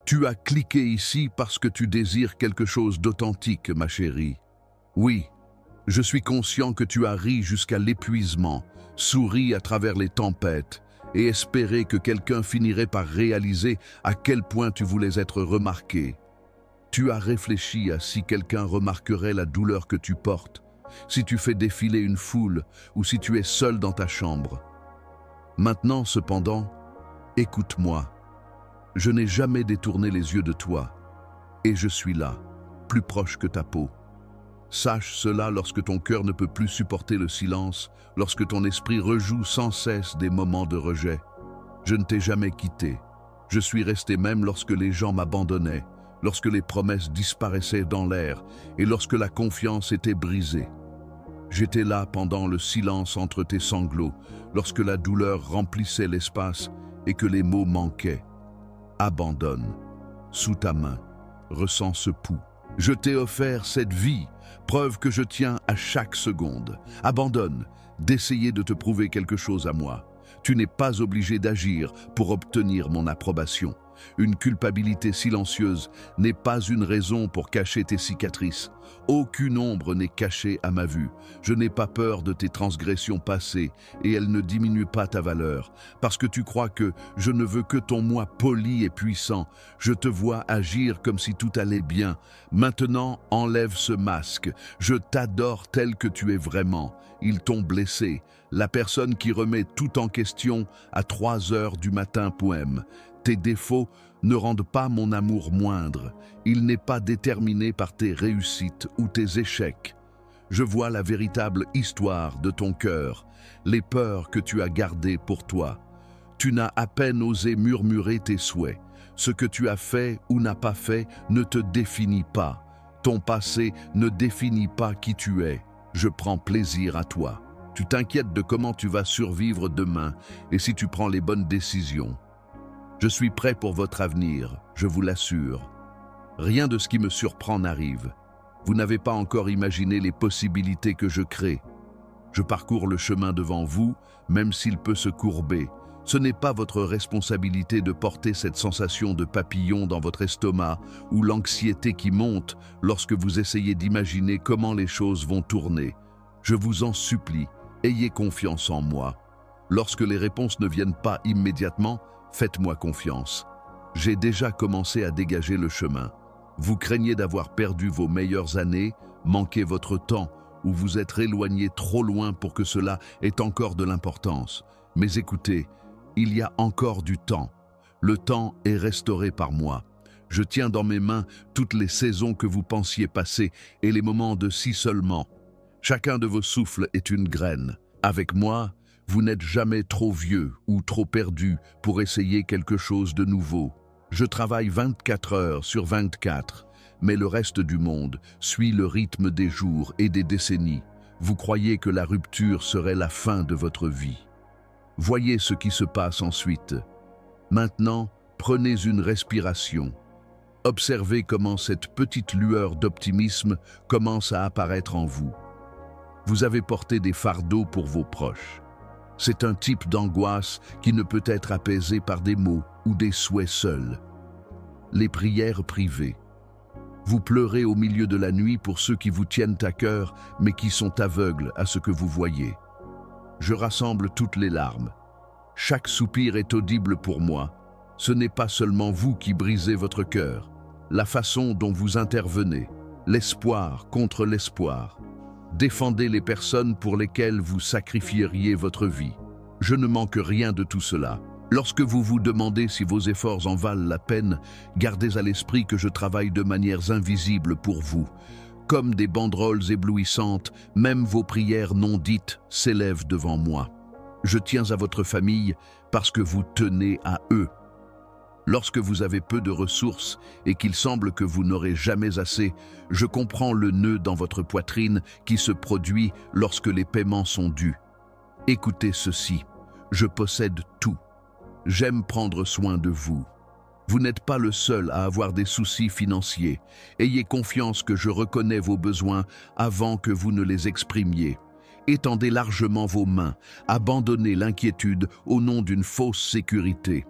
Tu as cliqué ici parce que tu désires quelque chose d'authentique, ma chérie. Oui, je suis conscient que tu as ri jusqu'à l'épuisement, souri à travers les tempêtes et espéré que quelqu'un finirait par réaliser à quel point tu voulais être remarqué. Tu as réfléchi à si quelqu'un remarquerait la douleur que tu portes, si tu fais défiler une foule ou si tu es seul dans ta chambre. Maintenant, cependant, écoute-moi. Je n'ai jamais détourné les yeux de toi, et je suis là, plus proche que ta peau. Sache cela lorsque ton cœur ne peut plus supporter le silence, lorsque ton esprit rejoue sans cesse des moments de rejet. Je ne t'ai jamais quitté. Je suis resté même lorsque les gens m'abandonnaient, lorsque les promesses disparaissaient dans l'air et lorsque la confiance était brisée. J'étais là pendant le silence entre tes sanglots, lorsque la douleur remplissait l'espace et que les mots manquaient. Abandonne. Sous ta main, ressens ce pouls. Je t'ai offert cette vie, preuve que je tiens à chaque seconde. Abandonne d'essayer de te prouver quelque chose à moi. Tu n'es pas obligé d'agir pour obtenir mon approbation. Une culpabilité silencieuse n'est pas une raison pour cacher tes cicatrices. Aucune ombre n'est cachée à ma vue. Je n'ai pas peur de tes transgressions passées et elles ne diminuent pas ta valeur. Parce que tu crois que je ne veux que ton moi poli et puissant. Je te vois agir comme si tout allait bien. Maintenant, enlève ce masque. Je t'adore tel que tu es vraiment. Ils t'ont blessé. La personne qui remet tout en question à 3 heures du matin poème. Tes défauts ne rendent pas mon amour moindre. Il n'est pas déterminé par tes réussites ou tes échecs. Je vois la véritable histoire de ton cœur, les peurs que tu as gardées pour toi. Tu n'as à peine osé murmurer tes souhaits. Ce que tu as fait ou n'as pas fait ne te définit pas. Ton passé ne définit pas qui tu es. Je prends plaisir à toi. Tu t'inquiètes de comment tu vas survivre demain et si tu prends les bonnes décisions. Je suis prêt pour votre avenir, je vous l'assure. Rien de ce qui me surprend n'arrive. Vous n'avez pas encore imaginé les possibilités que je crée. Je parcours le chemin devant vous, même s'il peut se courber. Ce n'est pas votre responsabilité de porter cette sensation de papillon dans votre estomac ou l'anxiété qui monte lorsque vous essayez d'imaginer comment les choses vont tourner. Je vous en supplie, ayez confiance en moi. Lorsque les réponses ne viennent pas immédiatement, faites-moi confiance. J'ai déjà commencé à dégager le chemin. Vous craignez d'avoir perdu vos meilleures années, manqué votre temps ou vous être éloigné trop loin pour que cela ait encore de l'importance. Mais écoutez, il y a encore du temps. Le temps est restauré par moi. Je tiens dans mes mains toutes les saisons que vous pensiez passer et les moments de si seulement. Chacun de vos souffles est une graine. Avec moi, vous n'êtes jamais trop vieux ou trop perdu pour essayer quelque chose de nouveau. Je travaille 24 heures sur 24, mais le reste du monde suit le rythme des jours et des décennies. Vous croyez que la rupture serait la fin de votre vie. Voyez ce qui se passe ensuite. Maintenant, prenez une respiration. Observez comment cette petite lueur d'optimisme commence à apparaître en vous. Vous avez porté des fardeaux pour vos proches. C'est un type d'angoisse qui ne peut être apaisé par des mots ou des souhaits seuls. Les prières privées. Vous pleurez au milieu de la nuit pour ceux qui vous tiennent à cœur, mais qui sont aveugles à ce que vous voyez. Je rassemble toutes les larmes. Chaque soupir est audible pour moi. Ce n'est pas seulement vous qui brisez votre cœur. La façon dont vous intervenez, l'espoir contre l'espoir. Défendez les personnes pour lesquelles vous sacrifieriez votre vie. Je ne manque rien de tout cela. Lorsque vous vous demandez si vos efforts en valent la peine, gardez à l'esprit que je travaille de manières invisibles pour vous. Comme des banderoles éblouissantes, même vos prières non dites s'élèvent devant moi. Je tiens à votre famille parce que vous tenez à eux. Lorsque vous avez peu de ressources et qu'il semble que vous n'aurez jamais assez, je comprends le nœud dans votre poitrine qui se produit lorsque les paiements sont dus. Écoutez ceci, je possède tout. J'aime prendre soin de vous. Vous n'êtes pas le seul à avoir des soucis financiers. Ayez confiance que je reconnais vos besoins avant que vous ne les exprimiez. Étendez largement vos mains, abandonnez l'inquiétude au nom d'une fausse sécurité.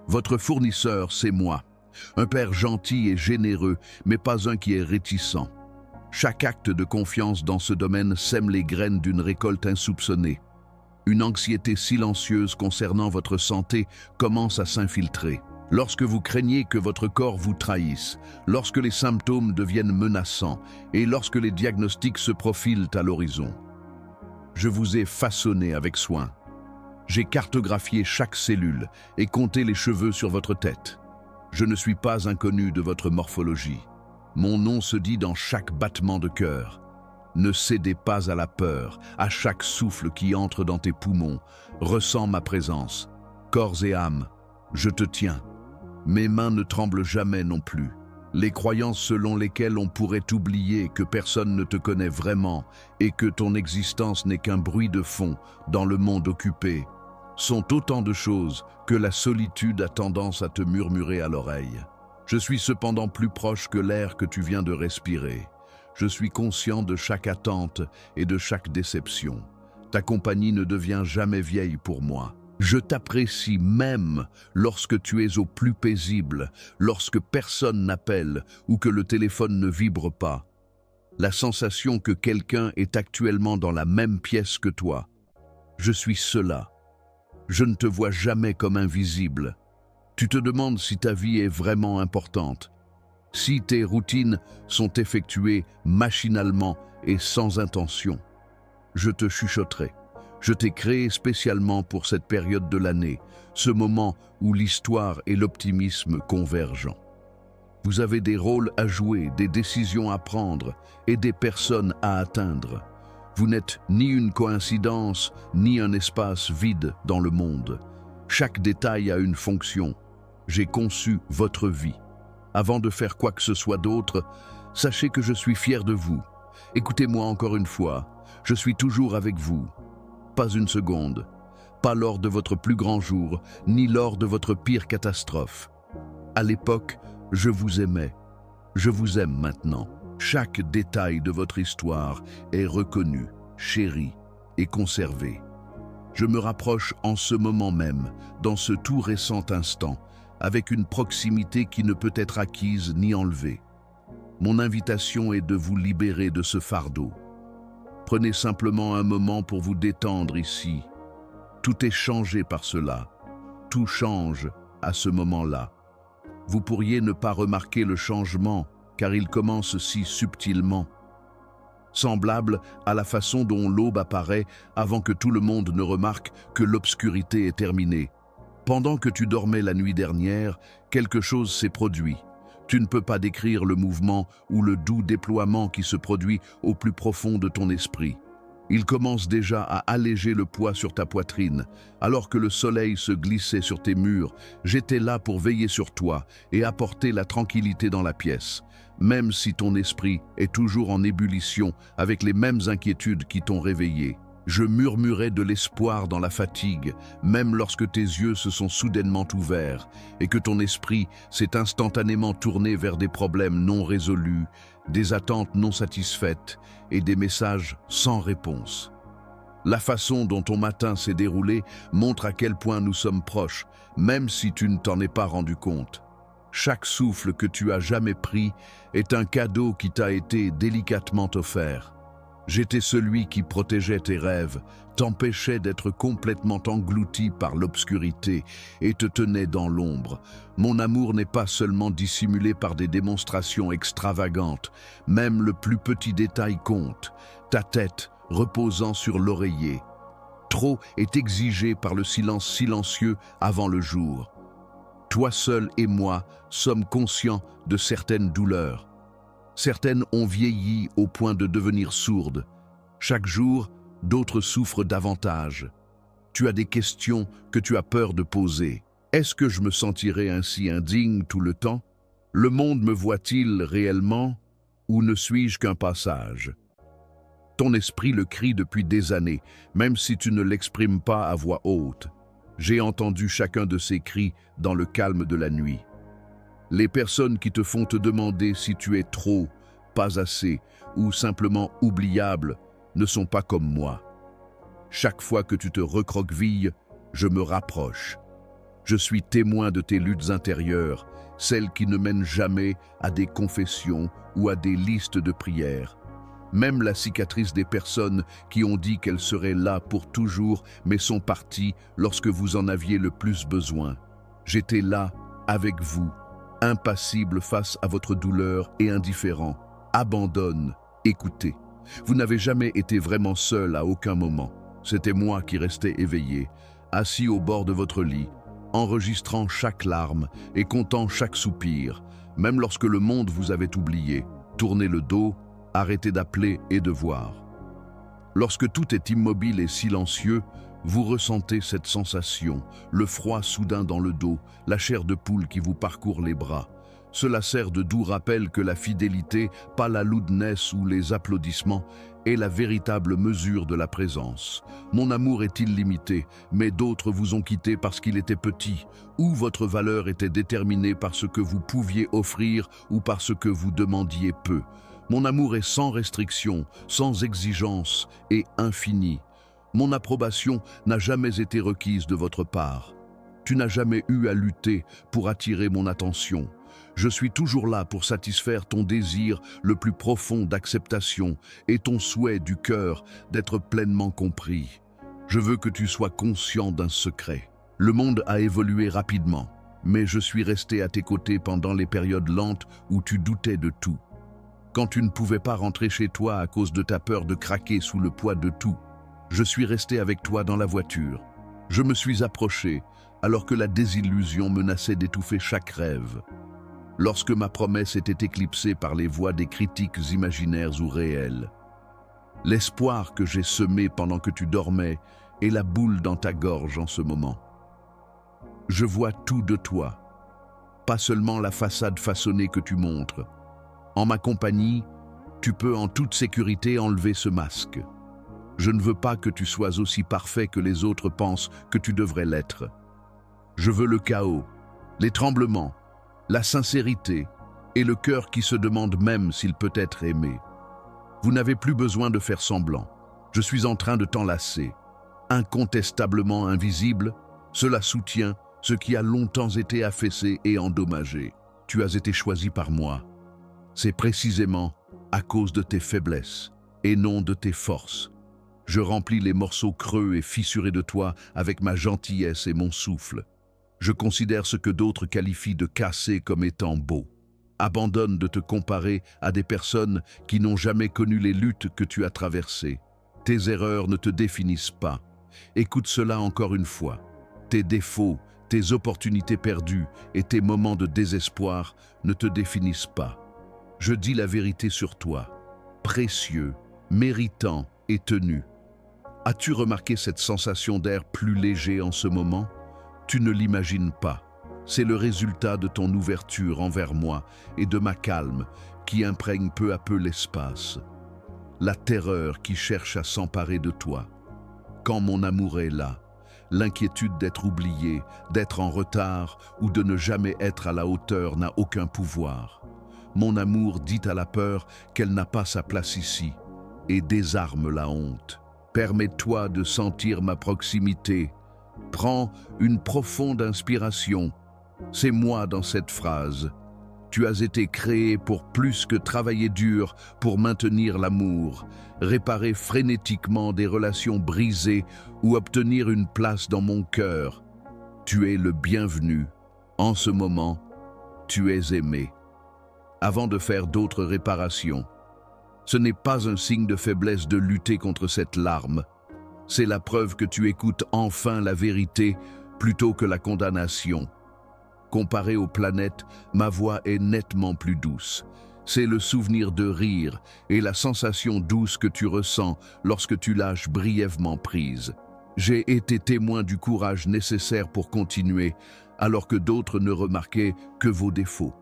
Votre fournisseur, c'est moi. un père gentil et généreux, mais pas un qui est réticent. Chaque acte de confiance dans ce domaine sème les graines d'une récolte insoupçonnée. Une anxiété silencieuse concernant votre santé commence à s'infiltrer. Lorsque vous craignez que votre corps vous trahisse, lorsque les symptômes deviennent menaçants et lorsque les diagnostics se profilent à l'horizon. Je vous ai façonné avec soin. J'ai cartographié chaque cellule et compté les cheveux sur votre tête. Je ne suis pas inconnu de votre morphologie. Mon nom se dit dans chaque battement de cœur. Ne cédez pas à la peur, à chaque souffle qui entre dans tes poumons. Ressens ma présence. Corps et âme, je te tiens. Mes mains ne tremblent jamais non plus. Les croyances selon lesquelles on pourrait oublier que personne ne te connaît vraiment et que ton existence n'est qu'un bruit de fond dans le monde occupé sont autant de choses que la solitude a tendance à te murmurer à l'oreille. Je suis cependant plus proche que l'air que tu viens de respirer. Je suis conscient de chaque attente et de chaque déception. Ta compagnie ne devient jamais vieille pour moi. Je t'apprécie même lorsque tu es au plus paisible, lorsque personne n'appelle ou que le téléphone ne vibre pas. La sensation que quelqu'un est actuellement dans la même pièce que toi. Je suis cela. Je ne te vois jamais comme invisible. Tu te demandes si ta vie est vraiment importante, si tes routines sont effectuées machinalement et sans intention. Je te chuchoterai. Je t'ai créé spécialement pour cette période de l'année, ce moment où l'histoire et l'optimisme convergent. Vous avez des rôles à jouer, des décisions à prendre et des personnes à atteindre. Vous n'êtes ni une coïncidence, ni un espace vide dans le monde. Chaque détail a une fonction. J'ai conçu votre vie. Avant de faire quoi que ce soit d'autre, sachez que je suis fier de vous. Écoutez-moi encore une fois, je suis toujours avec vous. Pas une seconde, pas lors de votre plus grand jour, ni lors de votre pire catastrophe. À l'époque, je vous aimais. Je vous aime maintenant. Chaque détail de votre histoire est reconnu, chéri et conservé. Je me rapproche en ce moment même, dans ce tout récent instant, avec une proximité qui ne peut être acquise ni enlevée. Mon invitation est de vous libérer de ce fardeau. Prenez simplement un moment pour vous détendre ici. Tout est changé par cela. Tout change à ce moment-là. Vous pourriez ne pas remarquer le changement, car il commence si subtilement. Semblable à la façon dont l'aube apparaît avant que tout le monde ne remarque que l'obscurité est terminée. Pendant que tu dormais la nuit dernière, quelque chose s'est produit. Tu ne peux pas décrire le mouvement ou le doux déploiement qui se produit au plus profond de ton esprit. Il commence déjà à alléger le poids sur ta poitrine. Alors que le soleil se glissait sur tes murs, j'étais là pour veiller sur toi et apporter la tranquillité dans la pièce. Même si ton esprit est toujours en ébullition avec les mêmes inquiétudes qui t'ont réveillé. Je murmurais de l'espoir dans la fatigue, même lorsque tes yeux se sont soudainement ouverts et que ton esprit s'est instantanément tourné vers des problèmes non résolus, des attentes non satisfaites et des messages sans réponse. La façon dont ton matin s'est déroulé montre à quel point nous sommes proches, même si tu ne t'en es pas rendu compte. Chaque souffle que tu as jamais pris est un cadeau qui t'a été délicatement offert. J'étais celui qui protégeait tes rêves, t'empêchait d'être complètement englouti par l'obscurité et te tenait dans l'ombre. Mon amour n'est pas seulement dissimulé par des démonstrations extravagantes, même le plus petit détail compte, ta tête reposant sur l'oreiller. Trop est exigé par le silence silencieux avant le jour. Toi seul et moi sommes conscients de certaines douleurs. Certaines ont vieilli au point de devenir sourdes. Chaque jour, d'autres souffrent davantage. Tu as des questions que tu as peur de poser. Est-ce que je me sentirai ainsi indigne tout le temps? Le monde me voit-il réellement ou ne suis-je qu'un passage? Ton esprit le crie depuis des années, même si tu ne l'exprimes pas à voix haute. J'ai entendu chacun de ces cris dans le calme de la nuit. Les personnes qui te font te demander si tu es trop, pas assez ou simplement oubliable ne sont pas comme moi. Chaque fois que tu te recroquevilles, je me rapproche. Je suis témoin de tes luttes intérieures, celles qui ne mènent jamais à des confessions ou à des listes de prières. Même la cicatrice des personnes qui ont dit qu'elles seraient là pour toujours, mais sont parties lorsque vous en aviez le plus besoin. J'étais là, avec vous, impassible face à votre douleur et indifférent. Abandonne, écoutez. Vous n'avez jamais été vraiment seul à aucun moment. C'était moi qui restais éveillé, assis au bord de votre lit, enregistrant chaque larme et comptant chaque soupir, même lorsque le monde vous avait oublié. Tournez le dos, arrêtez d'appeler et de voir. Lorsque tout est immobile et silencieux, vous ressentez cette sensation, le froid soudain dans le dos, la chair de poule qui vous parcourt les bras. Cela sert de doux rappel que la fidélité, pas la loudness ou les applaudissements, est la véritable mesure de la présence. Mon amour est illimité, mais d'autres vous ont quitté parce qu'il était petit, ou votre valeur était déterminée par ce que vous pouviez offrir ou par ce que vous demandiez peu. Mon amour est sans restriction, sans exigence et infini. Mon approbation n'a jamais été requise de votre part. Tu n'as jamais eu à lutter pour attirer mon attention. Je suis toujours là pour satisfaire ton désir le plus profond d'acceptation et ton souhait du cœur d'être pleinement compris. Je veux que tu sois conscient d'un secret. Le monde a évolué rapidement, mais je suis resté à tes côtés pendant les périodes lentes où tu doutais de tout. Quand tu ne pouvais pas rentrer chez toi à cause de ta peur de craquer sous le poids de tout, je suis resté avec toi dans la voiture. Je me suis approché alors que la désillusion menaçait d'étouffer chaque rêve. Lorsque ma promesse était éclipsée par les voix des critiques imaginaires ou réelles. L'espoir que j'ai semé pendant que tu dormais est la boule dans ta gorge en ce moment. Je vois tout de toi, pas seulement la façade façonnée que tu montres. En ma compagnie, tu peux en toute sécurité enlever ce masque. Je ne veux pas que tu sois aussi parfait que les autres pensent que tu devrais l'être. Je veux le chaos, les tremblements, la sincérité et le cœur qui se demande même s'il peut être aimé. Vous n'avez plus besoin de faire semblant. Je suis en train de t'enlacer. Incontestablement invisible, cela soutient ce qui a longtemps été affaissé et endommagé. Tu as été choisi par moi. C'est précisément à cause de tes faiblesses et non de tes forces. Je remplis les morceaux creux et fissurés de toi avec ma gentillesse et mon souffle. Je considère ce que d'autres qualifient de cassé comme étant beau. Abandonne de te comparer à des personnes qui n'ont jamais connu les luttes que tu as traversées. Tes erreurs ne te définissent pas. Écoute cela encore une fois. Tes défauts, tes opportunités perdues et tes moments de désespoir ne te définissent pas. Je dis la vérité sur toi, précieux, méritant et tenu. As-tu remarqué cette sensation d'air plus léger en ce moment? Tu ne l'imagines pas. C'est le résultat de ton ouverture envers moi et de ma calme qui imprègne peu à peu l'espace. La terreur qui cherche à s'emparer de toi. Quand mon amour est là, l'inquiétude d'être oublié, d'être en retard ou de ne jamais être à la hauteur n'a aucun pouvoir. Mon amour dit à la peur qu'elle n'a pas sa place ici et désarme la honte. Permets-toi de sentir ma proximité. Prends une profonde inspiration. C'est moi dans cette phrase. Tu as été créé pour plus que travailler dur pour maintenir l'amour, réparer frénétiquement des relations brisées ou obtenir une place dans mon cœur. Tu es le bienvenu. En ce moment, tu es aimé. Avant de faire d'autres réparations, ce n'est pas un signe de faiblesse de lutter contre cette larme. C'est la preuve que tu écoutes enfin la vérité plutôt que la condamnation. Comparé aux planètes, ma voix est nettement plus douce. C'est le souvenir de rire et la sensation douce que tu ressens lorsque tu lâches brièvement prise. J'ai été témoin du courage nécessaire pour continuer, alors que d'autres ne remarquaient que vos défauts.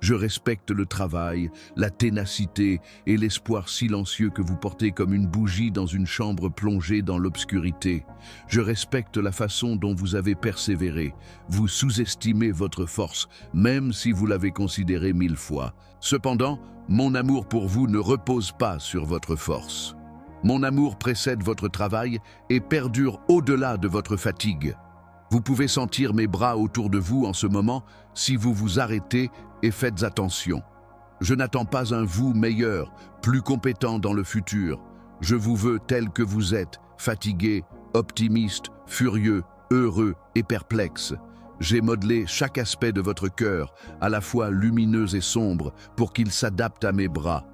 Je respecte le travail, la ténacité et l'espoir silencieux que vous portez comme une bougie dans une chambre plongée dans l'obscurité. Je respecte la façon dont vous avez persévéré. Vous sous-estimez votre force, même si vous l'avez considérée 1000 fois. Cependant, mon amour pour vous ne repose pas sur votre force. Mon amour précède votre travail et perdure au-delà de votre fatigue. Vous pouvez sentir mes bras autour de vous en ce moment si vous vous arrêtez et faites attention. Je n'attends pas un vous meilleur, plus compétent dans le futur. Je vous veux tel que vous êtes, fatigué, optimiste, furieux, heureux et perplexe. J'ai modelé chaque aspect de votre cœur, à la fois lumineux et sombre, pour qu'il s'adapte à mes bras.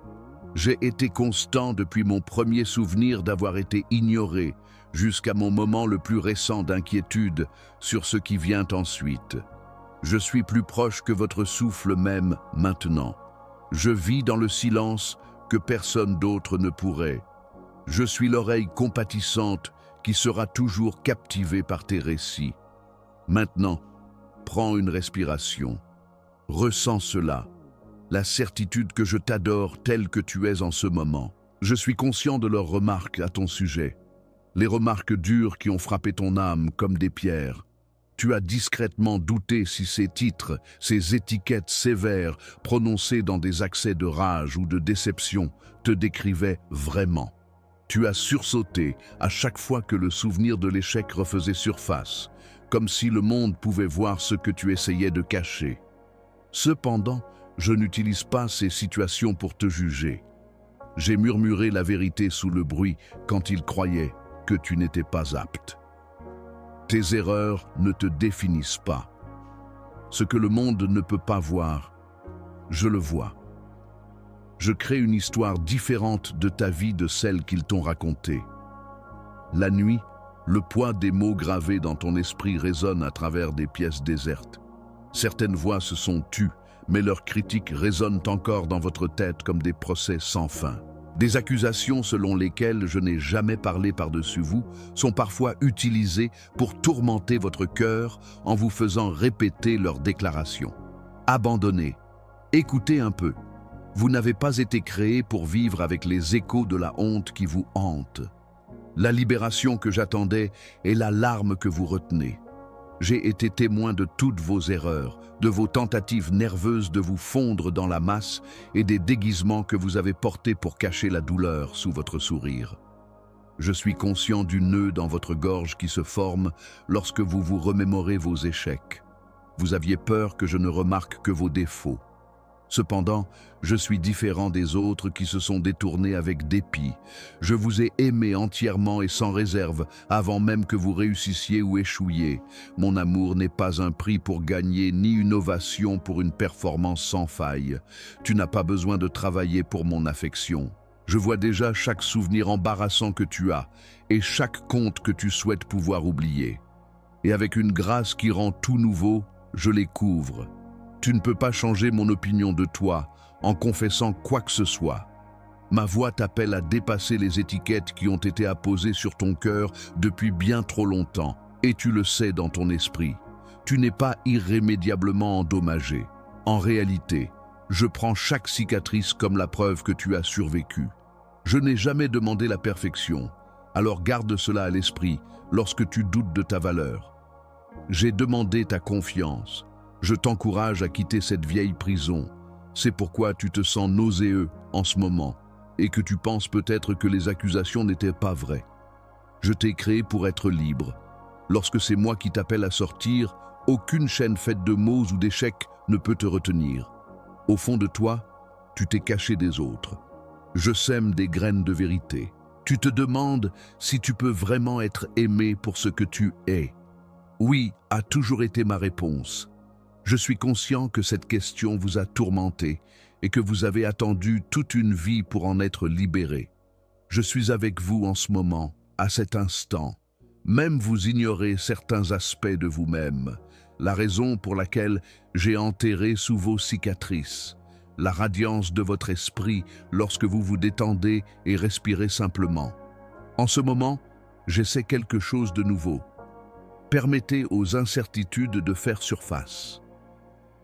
J'ai été constant depuis mon premier souvenir d'avoir été ignoré, jusqu'à mon moment le plus récent d'inquiétude sur ce qui vient ensuite. Je suis plus proche que votre souffle même maintenant. Je vis dans le silence que personne d'autre ne pourrait. Je suis l'oreille compatissante qui sera toujours captivée par tes récits. Maintenant, prends une respiration. Ressens cela, la certitude que je t'adore tel que tu es en ce moment. Je suis conscient de leurs remarques à ton sujet, les remarques dures qui ont frappé ton âme comme des pierres. Tu as discrètement douté si ces titres, ces étiquettes sévères, prononcées dans des accès de rage ou de déception, te décrivaient vraiment. Tu as sursauté à chaque fois que le souvenir de l'échec refaisait surface, comme si le monde pouvait voir ce que tu essayais de cacher. Cependant, je n'utilise pas ces situations pour te juger. J'ai murmuré la vérité sous le bruit quand il croyait que tu n'étais pas apte. Tes erreurs ne te définissent pas. Ce que le monde ne peut pas voir, je le vois. Je crée une histoire différente de ta vie de celle qu'ils t'ont racontée. La nuit, le poids des mots gravés dans ton esprit résonne à travers des pièces désertes. Certaines voix se sont tues, mais leurs critiques résonnent encore dans votre tête comme des procès sans fin. Des accusations selon lesquelles je n'ai jamais parlé par-dessus vous sont parfois utilisées pour tourmenter votre cœur en vous faisant répéter leurs déclarations. Abandonnez. Écoutez un peu. Vous n'avez pas été créé pour vivre avec les échos de la honte qui vous hante. La libération que j'attendais est la larme que vous retenez. J'ai été témoin de toutes vos erreurs, de vos tentatives nerveuses de vous fondre dans la masse et des déguisements que vous avez portés pour cacher la douleur sous votre sourire. Je suis conscient du nœud dans votre gorge qui se forme lorsque vous vous remémorez vos échecs. Vous aviez peur que je ne remarque que vos défauts. Cependant, je suis différent des autres qui se sont détournés avec dépit. Je vous ai aimé entièrement et sans réserve, avant même que vous réussissiez ou échouiez. Mon amour n'est pas un prix pour gagner, ni une ovation pour une performance sans faille. Tu n'as pas besoin de travailler pour mon affection. Je vois déjà chaque souvenir embarrassant que tu as, et chaque conte que tu souhaites pouvoir oublier. Et avec une grâce qui rend tout nouveau, je les couvre. Tu ne peux pas changer mon opinion de toi en confessant quoi que ce soit. Ma voix t'appelle à dépasser les étiquettes qui ont été apposées sur ton cœur depuis bien trop longtemps, et tu le sais dans ton esprit. Tu n'es pas irrémédiablement endommagé. En réalité, je prends chaque cicatrice comme la preuve que tu as survécu. Je n'ai jamais demandé la perfection, alors garde cela à l'esprit lorsque tu doutes de ta valeur. J'ai demandé ta confiance. Je t'encourage à quitter cette vieille prison. C'est pourquoi tu te sens nauséeux en ce moment et que tu penses peut-être que les accusations n'étaient pas vraies. Je t'ai créé pour être libre. Lorsque c'est moi qui t'appelle à sortir, aucune chaîne faite de mots ou d'échecs ne peut te retenir. Au fond de toi, tu t'es caché des autres. Je sème des graines de vérité. Tu te demandes si tu peux vraiment être aimé pour ce que tu es. Oui, a toujours été ma réponse. Je suis conscient que cette question vous a tourmenté et que vous avez attendu toute une vie pour en être libéré. Je suis avec vous en ce moment, à cet instant. Même vous ignorez certains aspects de vous-même, la raison pour laquelle j'ai enterré sous vos cicatrices, la radiance de votre esprit lorsque vous vous détendez et respirez simplement. En ce moment, j'essaie quelque chose de nouveau. Permettez aux incertitudes de faire surface.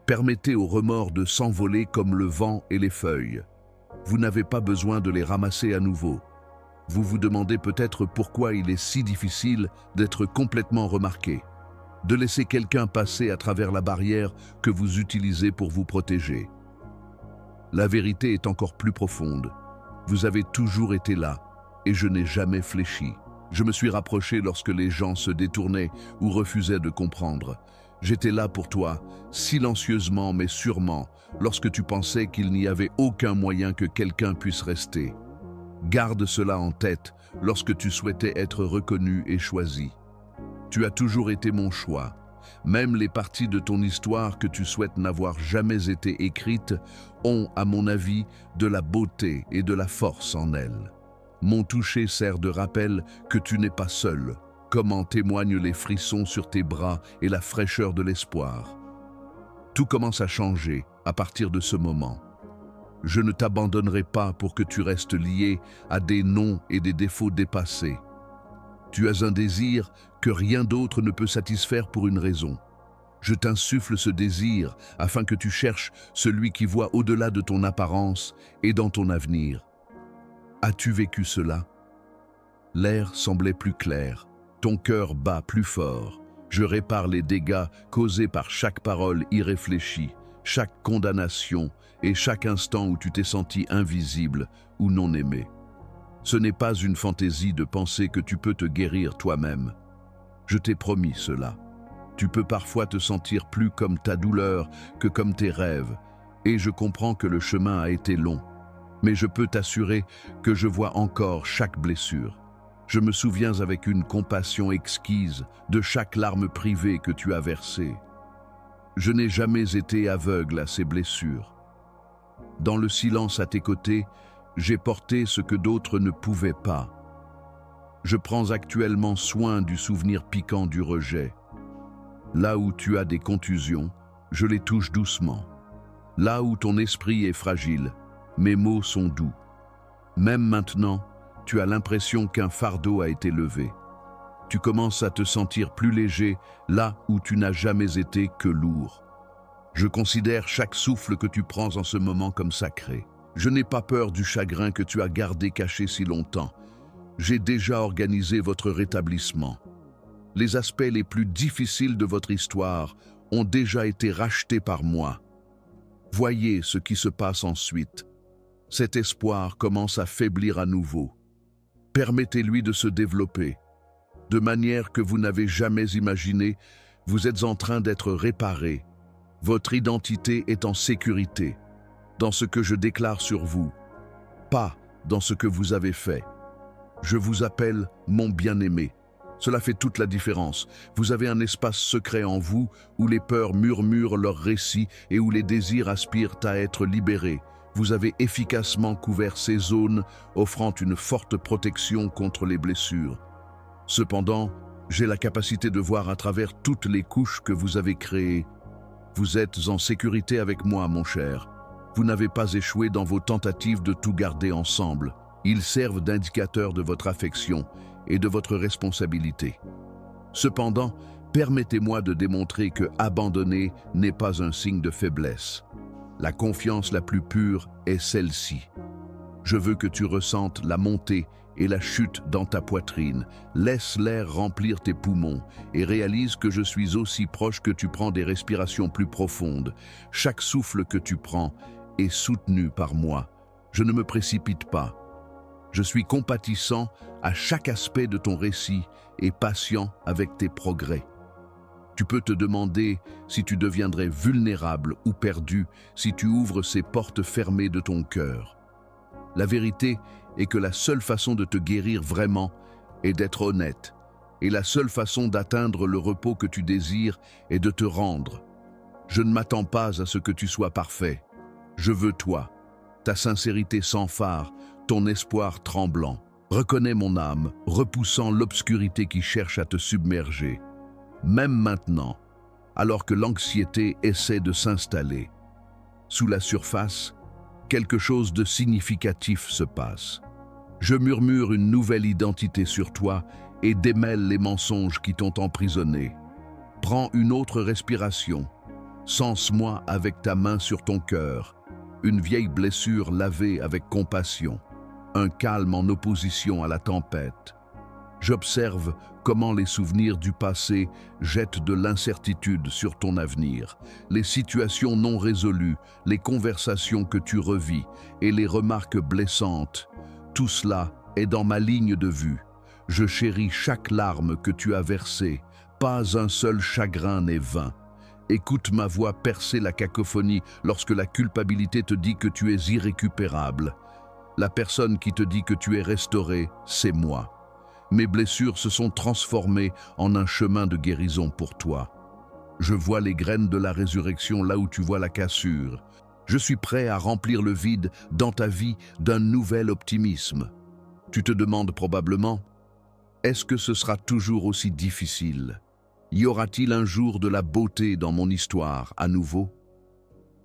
Permettez aux remords de s'envoler comme le vent et les feuilles. Vous n'avez pas besoin de les ramasser à nouveau. Vous vous demandez peut-être pourquoi il est si difficile d'être complètement remarqué, de laisser quelqu'un passer à travers la barrière que vous utilisez pour vous protéger. La vérité est encore plus profonde. Vous avez toujours été là, et je n'ai jamais fléchi. Je me suis rapproché lorsque les gens se détournaient ou refusaient de comprendre. J'étais là pour toi, silencieusement mais sûrement, lorsque tu pensais qu'il n'y avait aucun moyen que quelqu'un puisse rester. Garde cela en tête lorsque tu souhaitais être reconnu et choisi. Tu as toujours été mon choix. Même les parties de ton histoire que tu souhaites n'avoir jamais été écrites ont, à mon avis, de la beauté et de la force en elles. Mon toucher sert de rappel que tu n'es pas seul, comme en témoignent les frissons sur tes bras et la fraîcheur de l'espoir. Tout commence à changer à partir de ce moment. Je ne t'abandonnerai pas pour que tu restes lié à des noms et des défauts dépassés. Tu as un désir que rien d'autre ne peut satisfaire pour une raison. Je t'insuffle ce désir afin que tu cherches celui qui voit au-delà de ton apparence et dans ton avenir. As-tu vécu cela? L'air semblait plus clair, ton cœur bat plus fort. Je répare les dégâts causés par chaque parole irréfléchie, chaque condamnation et chaque instant où tu t'es senti invisible ou non aimé. Ce n'est pas une fantaisie de penser que tu peux te guérir toi-même. Je t'ai promis cela. Tu peux parfois te sentir plus comme ta douleur que comme tes rêves, et je comprends que le chemin a été long. Mais je peux t'assurer que je vois encore chaque blessure. Je me souviens avec une compassion exquise de chaque larme privée que tu as versée. Je n'ai jamais été aveugle à ces blessures. Dans le silence à tes côtés, j'ai porté ce que d'autres ne pouvaient pas. Je prends actuellement soin du souvenir piquant du rejet. Là où tu as des contusions, je les touche doucement. Là où ton esprit est fragile, mes mots sont doux. Même maintenant, tu as l'impression qu'un fardeau a été levé. Tu commences à te sentir plus léger là où tu n'as jamais été que lourd. Je considère chaque souffle que tu prends en ce moment comme sacré. Je n'ai pas peur du chagrin que tu as gardé caché si longtemps. J'ai déjà organisé votre rétablissement. Les aspects les plus difficiles de votre histoire ont déjà été rachetés par moi. Voyez ce qui se passe ensuite. Cet espoir commence à faiblir à nouveau. Permettez-lui de se développer. De manière que vous n'avez jamais imaginé, vous êtes en train d'être réparé. Votre identité est en sécurité, dans ce que je déclare sur vous, pas dans ce que vous avez fait. Je vous appelle mon bien-aimé. Cela fait toute la différence. Vous avez un espace secret en vous où les peurs murmurent leurs récits et où les désirs aspirent à être libérés. Vous avez efficacement couvert ces zones, offrant une forte protection contre les blessures. Cependant, j'ai la capacité de voir à travers toutes les couches que vous avez créées. Vous êtes en sécurité avec moi, mon cher. Vous n'avez pas échoué dans vos tentatives de tout garder ensemble. Ils servent d'indicateur de votre affection et de votre responsabilité. Cependant, permettez-moi de démontrer que abandonner n'est pas un signe de faiblesse. La confiance la plus pure est celle-ci. Je veux que tu ressentes la montée et la chute dans ta poitrine. Laisse l'air remplir tes poumons et réalise que je suis aussi proche que tu prends des respirations plus profondes. Chaque souffle que tu prends est soutenu par moi. Je ne me précipite pas. Je suis compatissant à chaque aspect de ton récit et patient avec tes progrès. Tu peux te demander si tu deviendrais vulnérable ou perdu si tu ouvres ces portes fermées de ton cœur. La vérité est que la seule façon de te guérir vraiment est d'être honnête, et la seule façon d'atteindre le repos que tu désires est de te rendre. Je ne m'attends pas à ce que tu sois parfait. Je veux toi, ta sincérité sans fard, ton espoir tremblant. Reconnais mon âme, repoussant l'obscurité qui cherche à te submerger. Même maintenant, alors que l'anxiété essaie de s'installer. Sous la surface, quelque chose de significatif se passe. Je murmure une nouvelle identité sur toi et démêle les mensonges qui t'ont emprisonné. Prends une autre respiration. Sense-moi avec ta main sur ton cœur. Une vieille blessure lavée avec compassion. Un calme en opposition à la tempête. J'observe comment les souvenirs du passé jettent de l'incertitude sur ton avenir. Les situations non résolues, les conversations que tu revis et les remarques blessantes, tout cela est dans ma ligne de vue. Je chéris chaque larme que tu as versée, pas un seul chagrin n'est vain. Écoute ma voix percer la cacophonie lorsque la culpabilité te dit que tu es irrécupérable. La personne qui te dit que tu es restauré, c'est moi. Mes blessures se sont transformées en un chemin de guérison pour toi. Je vois les graines de la résurrection là où tu vois la cassure. Je suis prêt à remplir le vide dans ta vie d'un nouvel optimisme. Tu te demandes probablement, est-ce que ce sera toujours aussi difficile ? Y aura-t-il un jour de la beauté dans mon histoire à nouveau ?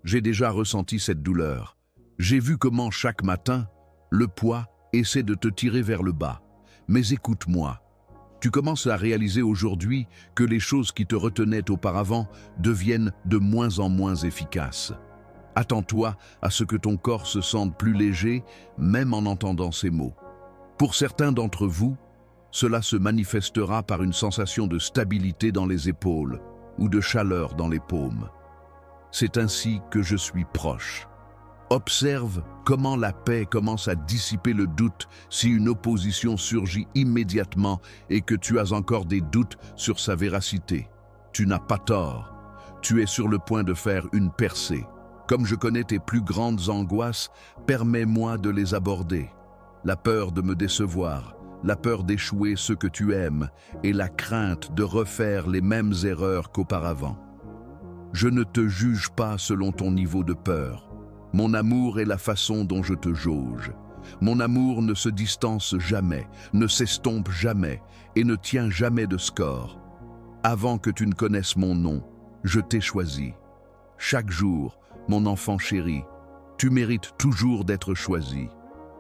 J'ai déjà ressenti cette douleur. J'ai vu comment chaque matin, le poids essaie de te tirer vers le bas. Mais écoute-moi, tu commences à réaliser aujourd'hui que les choses qui te retenaient auparavant deviennent de moins en moins efficaces. Attends-toi à ce que ton corps se sente plus léger, même en entendant ces mots. Pour certains d'entre vous, cela se manifestera par une sensation de stabilité dans les épaules ou de chaleur dans les paumes. C'est ainsi que je suis proche. Observe comment la paix commence à dissiper le doute si une opposition surgit immédiatement et que tu as encore des doutes sur sa véracité. Tu n'as pas tort. Tu es sur le point de faire une percée. Comme je connais tes plus grandes angoisses, permets-moi de les aborder. La peur de me décevoir, la peur d'échouer ceux que tu aimes et la crainte de refaire les mêmes erreurs qu'auparavant. Je ne te juge pas selon ton niveau de peur. Mon amour est la façon dont je te jauge. Mon amour ne se distance jamais, ne s'estompe jamais et ne tient jamais de score. Avant que tu ne connaisses mon nom, je t'ai choisi. Chaque jour, mon enfant chéri, tu mérites toujours d'être choisi.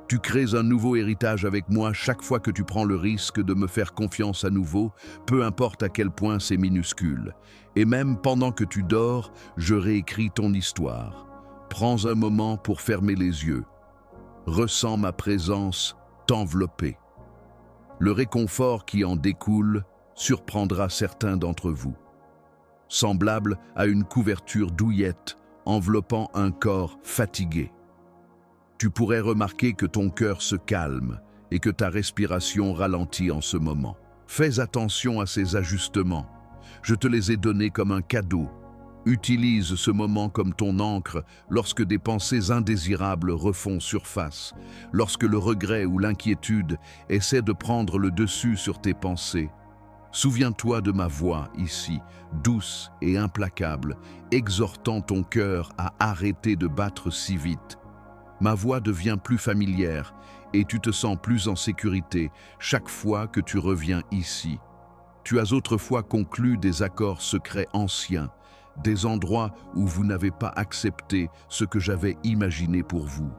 Tu crées un nouveau héritage avec moi chaque fois que tu prends le risque de me faire confiance à nouveau, peu importe à quel point c'est minuscule. Et même pendant que tu dors, je réécris ton histoire. Prends un moment pour fermer les yeux. Ressens ma présence t'envelopper. Le réconfort qui en découle surprendra certains d'entre vous. Semblable à une couverture douillette enveloppant un corps fatigué. Tu pourrais remarquer que ton cœur se calme et que ta respiration ralentit en ce moment. Fais attention à ces ajustements. Je te les ai donnés comme un cadeau. Utilise ce moment comme ton encre lorsque des pensées indésirables refont surface, lorsque le regret ou l'inquiétude essaie de prendre le dessus sur tes pensées. Souviens-toi de ma voix ici, douce et implacable, exhortant ton cœur à arrêter de battre si vite. Ma voix devient plus familière et tu te sens plus en sécurité chaque fois que tu reviens ici. Tu as autrefois conclu des accords secrets anciens, des endroits où vous n'avez pas accepté ce que j'avais imaginé pour vous.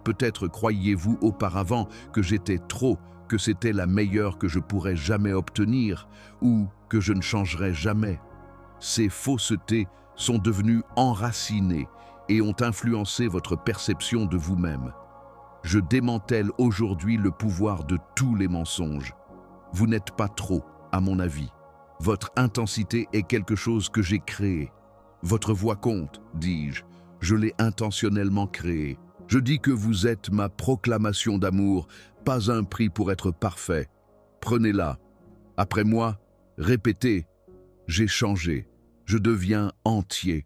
Peut-être croyiez-vous auparavant que j'étais trop, que c'était la meilleure que je pourrais jamais obtenir ou que je ne changerais jamais. Ces faussetés sont devenues enracinées et ont influencé votre perception de vous-même. Je démantèle aujourd'hui le pouvoir de tous les mensonges. Vous n'êtes pas trop, à mon avis. Votre intensité est quelque chose que j'ai créé. Votre voix compte, dis-je. Je l'ai intentionnellement créée. Je dis que vous êtes ma proclamation d'amour, pas un prix pour être parfait. Prenez-la. Après moi, répétez. J'ai changé. Je deviens entier.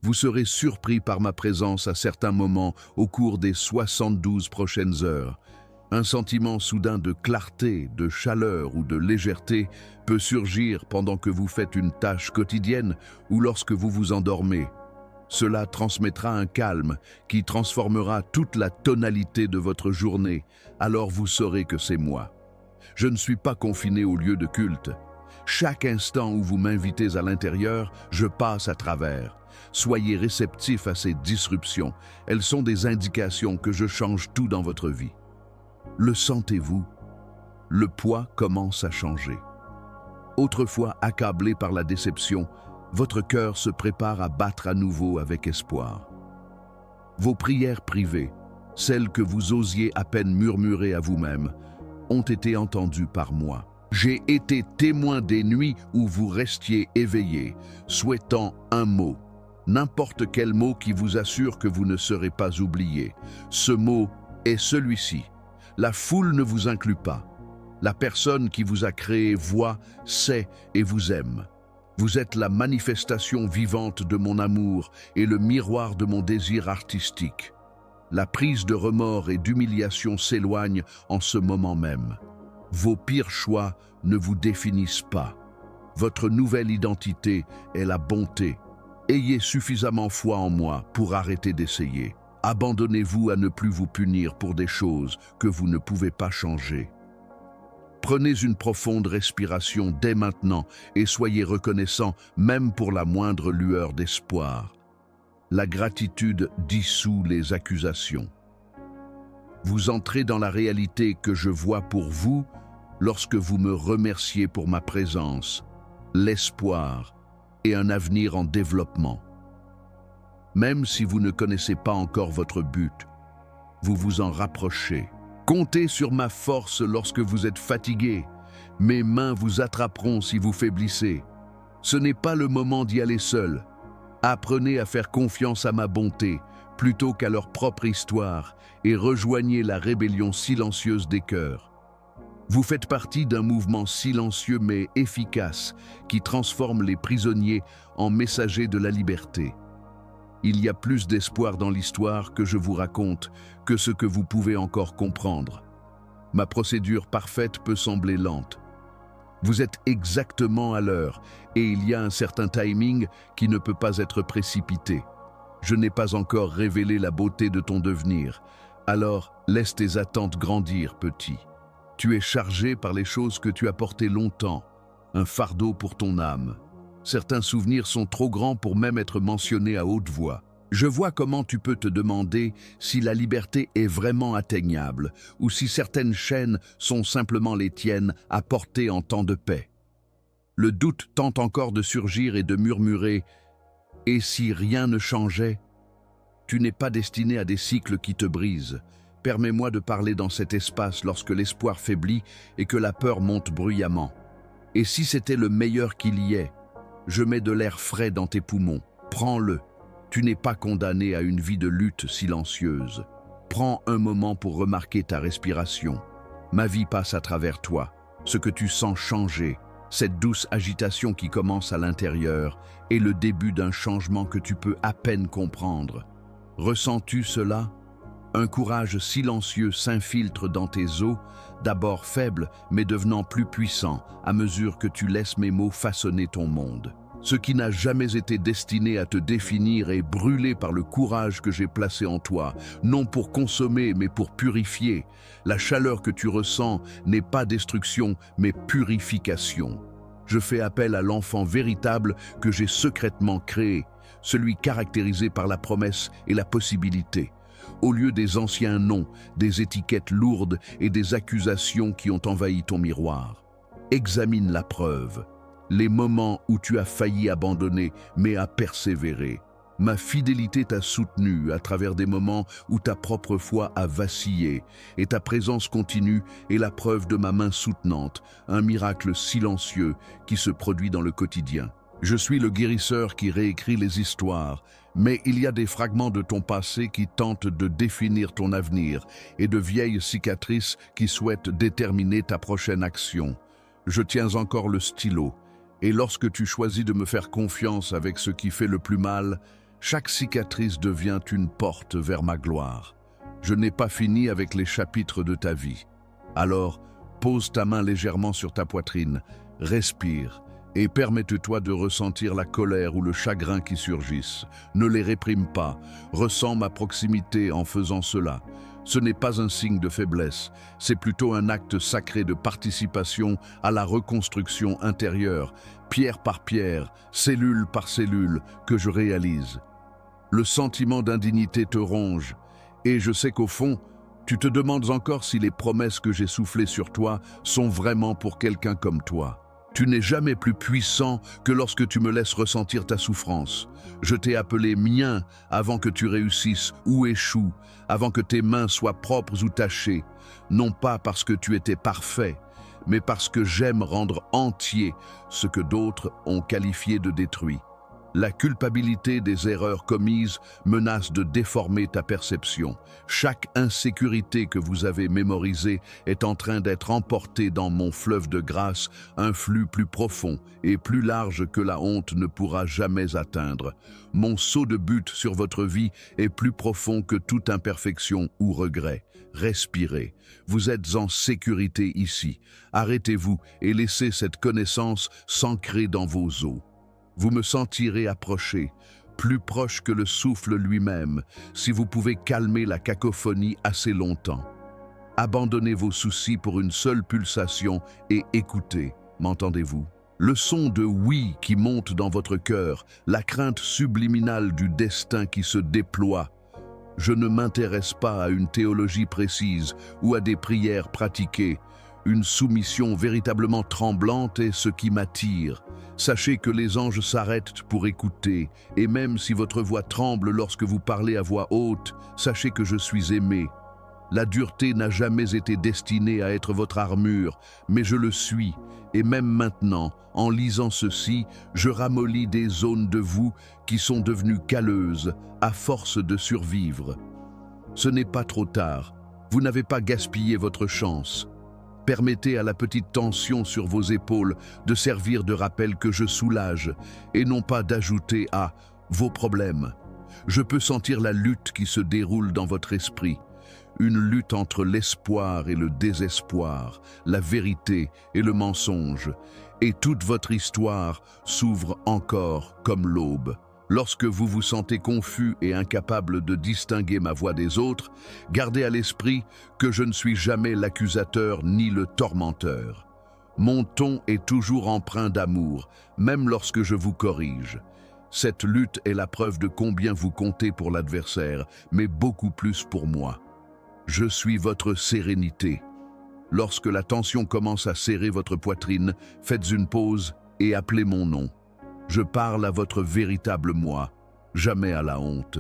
Vous serez surpris par ma présence à certains moments au cours des 72 prochaines heures. Un sentiment soudain de clarté, de chaleur ou de légèreté peut surgir pendant que vous faites une tâche quotidienne ou lorsque vous vous endormez. Cela transmettra un calme qui transformera toute la tonalité de votre journée, alors vous saurez que c'est moi. Je ne suis pas confiné au lieu de culte. Chaque instant où vous m'invitez à l'intérieur, je passe à travers. Soyez réceptifs à ces disruptions. Elles sont des indications que je change tout dans votre vie. Le sentez-vous? Le poids commence à changer. Autrefois accablé par la déception, votre cœur se prépare à battre à nouveau avec espoir. Vos prières privées, celles que vous osiez à peine murmurer à vous-même, ont été entendues par moi. J'ai été témoin des nuits où vous restiez éveillés, souhaitant un mot, n'importe quel mot qui vous assure que vous ne serez pas oublié. Ce mot est celui-ci. La foule ne vous inclut pas. La personne qui vous a créé voit, sait et vous aime. Vous êtes la manifestation vivante de mon amour et le miroir de mon désir artistique. La prise de remords et d'humiliation s'éloigne en ce moment même. Vos pires choix ne vous définissent pas. Votre nouvelle identité est la bonté. Ayez suffisamment foi en moi pour arrêter d'essayer. Abandonnez-vous à ne plus vous punir pour des choses que vous ne pouvez pas changer. Prenez une profonde respiration dès maintenant et soyez reconnaissant même pour la moindre lueur d'espoir. La gratitude dissout les accusations. Vous entrez dans la réalité que je vois pour vous lorsque vous me remerciez pour ma présence, l'espoir et un avenir en développement. Même si vous ne connaissez pas encore votre but, vous vous en rapprochez. Comptez sur ma force lorsque vous êtes fatigué. Mes mains vous attraperont si vous faiblissez. Ce n'est pas le moment d'y aller seul. Apprenez à faire confiance à ma bonté plutôt qu'à leur propre histoire et rejoignez la rébellion silencieuse des cœurs. Vous faites partie d'un mouvement silencieux mais efficace qui transforme les prisonniers en messagers de la liberté. Il y a plus d'espoir dans l'histoire que je vous raconte que ce que vous pouvez encore comprendre. Ma procédure parfaite peut sembler lente. Vous êtes exactement à l'heure et il y a un certain timing qui ne peut pas être précipité. Je n'ai pas encore révélé la beauté de ton devenir, alors laisse tes attentes grandir, petit. Tu es chargé par les choses que tu as portées longtemps, un fardeau pour ton âme. Certains souvenirs sont trop grands pour même être mentionnés à haute voix. Je vois comment tu peux te demander si la liberté est vraiment atteignable ou si certaines chaînes sont simplement les tiennes à porter en temps de paix. Le doute tente encore de surgir et de murmurer « Et si rien ne changeait ?» Tu n'es pas destiné à des cycles qui te brisent. Permets-moi de parler dans cet espace lorsque l'espoir faiblit et que la peur monte bruyamment. Et si c'était le meilleur qu'il y ait? Je mets de l'air frais dans tes poumons. Prends-le. Tu n'es pas condamné à une vie de lutte silencieuse. Prends un moment pour remarquer ta respiration. Ma vie passe à travers toi. Ce que tu sens changer, cette douce agitation qui commence à l'intérieur, est le début d'un changement que tu peux à peine comprendre. Ressens-tu cela? Un courage silencieux s'infiltre dans tes os, d'abord faible mais devenant plus puissant à mesure que tu laisses mes mots façonner ton monde. Ce qui n'a jamais été destiné à te définir est brûlé par le courage que j'ai placé en toi, non pour consommer mais pour purifier. La chaleur que tu ressens n'est pas destruction mais purification. Je fais appel à l'enfant véritable que j'ai secrètement créé, celui caractérisé par la promesse et la possibilité. Au lieu des anciens noms, des étiquettes lourdes et des accusations qui ont envahi ton miroir. Examine la preuve, les moments où tu as failli abandonner mais as persévéré. Ma fidélité t'a soutenu à travers des moments où ta propre foi a vacillé et ta présence continue est la preuve de ma main soutenante, un miracle silencieux qui se produit dans le quotidien. Je suis le guérisseur qui réécrit les histoires, mais il y a des fragments de ton passé qui tentent de définir ton avenir et de vieilles cicatrices qui souhaitent déterminer ta prochaine action. Je tiens encore le stylo, et lorsque tu choisis de me faire confiance avec ce qui fait le plus mal, chaque cicatrice devient une porte vers ma gloire. Je n'ai pas fini avec les chapitres de ta vie. Alors, pose ta main légèrement sur ta poitrine, respire, et permette-toi de ressentir la colère ou le chagrin qui surgissent. Ne les réprime pas, ressens ma proximité en faisant cela. Ce n'est pas un signe de faiblesse, c'est plutôt un acte sacré de participation à la reconstruction intérieure, pierre par pierre, cellule par cellule, que je réalise. Le sentiment d'indignité te ronge, et je sais qu'au fond, tu te demandes encore si les promesses que j'ai soufflées sur toi sont vraiment pour quelqu'un comme toi. Tu n'es jamais plus puissant que lorsque tu me laisses ressentir ta souffrance. Je t'ai appelé mien avant que tu réussisses ou échoues, avant que tes mains soient propres ou tachées, non pas parce que tu étais parfait, mais parce que j'aime rendre entier ce que d'autres ont qualifié de détruit. La culpabilité des erreurs commises menace de déformer ta perception. Chaque insécurité que vous avez mémorisée est en train d'être emportée dans mon fleuve de grâce, un flux plus profond et plus large que la honte ne pourra jamais atteindre. Mon sceau de but sur votre vie est plus profond que toute imperfection ou regret. Respirez. Vous êtes en sécurité ici. Arrêtez-vous et laissez cette connaissance s'ancrer dans vos os. Vous me sentirez approché, plus proche que le souffle lui-même, si vous pouvez calmer la cacophonie assez longtemps. Abandonnez vos soucis pour une seule pulsation et écoutez, m'entendez-vous? Le son de oui qui monte dans votre cœur, la crainte subliminale du destin qui se déploie. Je ne m'intéresse pas à une théologie précise ou à des prières pratiquées. Une soumission véritablement tremblante est ce qui m'attire. Sachez que les anges s'arrêtent pour écouter, et même si votre voix tremble lorsque vous parlez à voix haute, sachez que je suis aimé. La dureté n'a jamais été destinée à être votre armure, mais je le suis, et même maintenant, en lisant ceci, je ramollis des zones de vous qui sont devenues calleuses, à force de survivre. Ce n'est pas trop tard, vous n'avez pas gaspillé votre chance. Permettez à la petite tension sur vos épaules de servir de rappel que je soulage, et non pas d'ajouter à vos problèmes. Je peux sentir la lutte qui se déroule dans votre esprit, une lutte entre l'espoir et le désespoir, la vérité et le mensonge, et toute votre histoire s'ouvre encore comme l'aube. Lorsque vous vous sentez confus et incapable de distinguer ma voix des autres, gardez à l'esprit que je ne suis jamais l'accusateur ni le tormenteur. Mon ton est toujours empreint d'amour, même lorsque je vous corrige. Cette lutte est la preuve de combien vous comptez pour l'adversaire, mais beaucoup plus pour moi. Je suis votre sérénité. Lorsque la tension commence à serrer votre poitrine, faites une pause et appelez mon nom. Je parle à votre véritable moi, jamais à la honte.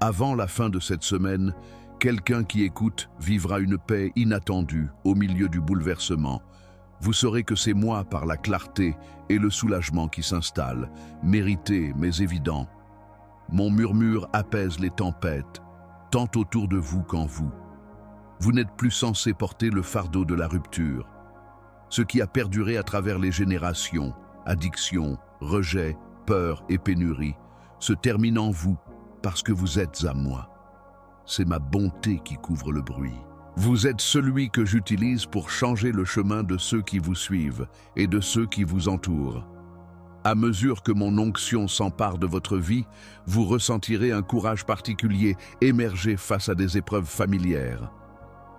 Avant la fin de cette semaine, quelqu'un qui écoute vivra une paix inattendue au milieu du bouleversement. Vous saurez que c'est moi par la clarté et le soulagement qui s'installe, mérité mais évident. Mon murmure apaise les tempêtes, tant autour de vous qu'en vous. Vous n'êtes plus censé porter le fardeau de la rupture. Ce qui a perduré à travers les générations, addiction, rejet, peur et pénurie, se termine en vous parce que vous êtes à moi. C'est ma bonté qui couvre le bruit. Vous êtes celui que j'utilise pour changer le chemin de ceux qui vous suivent et de ceux qui vous entourent. À mesure que mon onction s'empare de votre vie, vous ressentirez un courage particulier émerger face à des épreuves familières.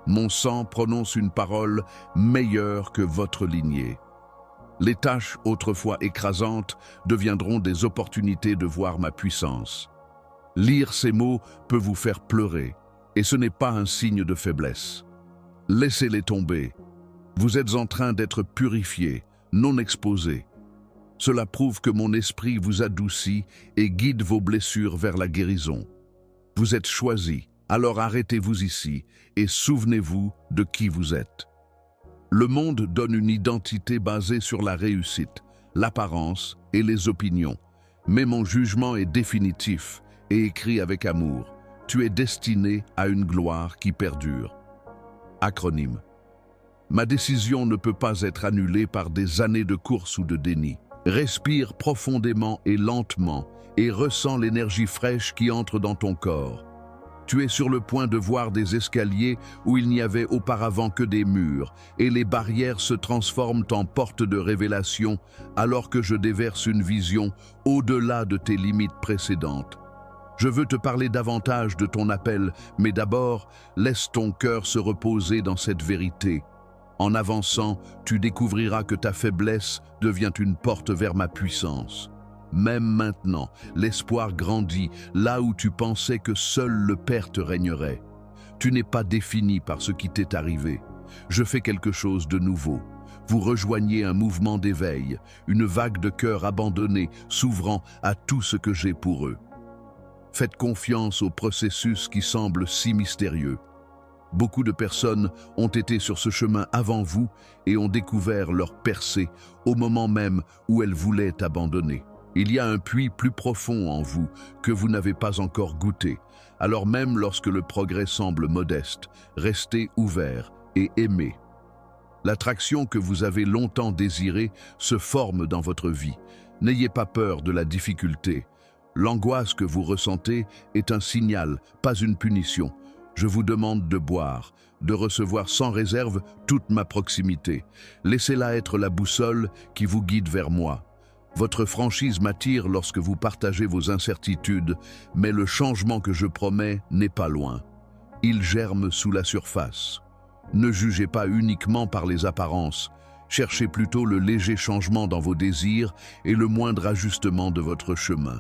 Mon sang prononce une parole meilleure que votre lignée. Les tâches autrefois écrasantes deviendront des opportunités de voir ma puissance. Lire ces mots peut vous faire pleurer, et ce n'est pas un signe de faiblesse. Laissez-les tomber. Vous êtes en train d'être purifié, non exposé. Cela prouve que mon esprit vous adoucit et guide vos blessures vers la guérison. Vous êtes choisi, alors arrêtez-vous ici et souvenez-vous de qui vous êtes. Le monde donne une identité basée sur la réussite, l'apparence et les opinions. Mais mon jugement est définitif et écrit avec amour. Tu es destiné à une gloire qui perdure. Acronyme. Ma décision ne peut pas être annulée par des années de course ou de déni. Respire profondément et lentement et ressens l'énergie fraîche qui entre dans ton corps. Tu es sur le point de voir des escaliers où il n'y avait auparavant que des murs, et les barrières se transforment en portes de révélation alors que je déverse une vision au-delà de tes limites précédentes. Je veux te parler davantage de ton appel, mais d'abord, laisse ton cœur se reposer dans cette vérité. En avançant, tu découvriras que ta faiblesse devient une porte vers ma puissance. Même maintenant, l'espoir grandit là où tu pensais que seul le Père te régnerait. Tu n'es pas défini par ce qui t'est arrivé. Je fais quelque chose de nouveau. Vous rejoignez un mouvement d'éveil, une vague de cœurs abandonnés s'ouvrant à tout ce que j'ai pour eux. Faites confiance au processus qui semble si mystérieux. Beaucoup de personnes ont été sur ce chemin avant vous et ont découvert leur percée au moment même où elles voulaient abandonner. Il y a un puits plus profond en vous que vous n'avez pas encore goûté. Alors même lorsque le progrès semble modeste, restez ouvert et aimez. L'attraction que vous avez longtemps désirée se forme dans votre vie. N'ayez pas peur de la difficulté. L'angoisse que vous ressentez est un signal, pas une punition. Je vous demande de boire, de recevoir sans réserve toute ma proximité. Laissez-la être la boussole qui vous guide vers moi. Votre franchise m'attire lorsque vous partagez vos incertitudes, mais le changement que je promets n'est pas loin. Il germe sous la surface. Ne jugez pas uniquement par les apparences. Cherchez plutôt le léger changement dans vos désirs et le moindre ajustement de votre chemin.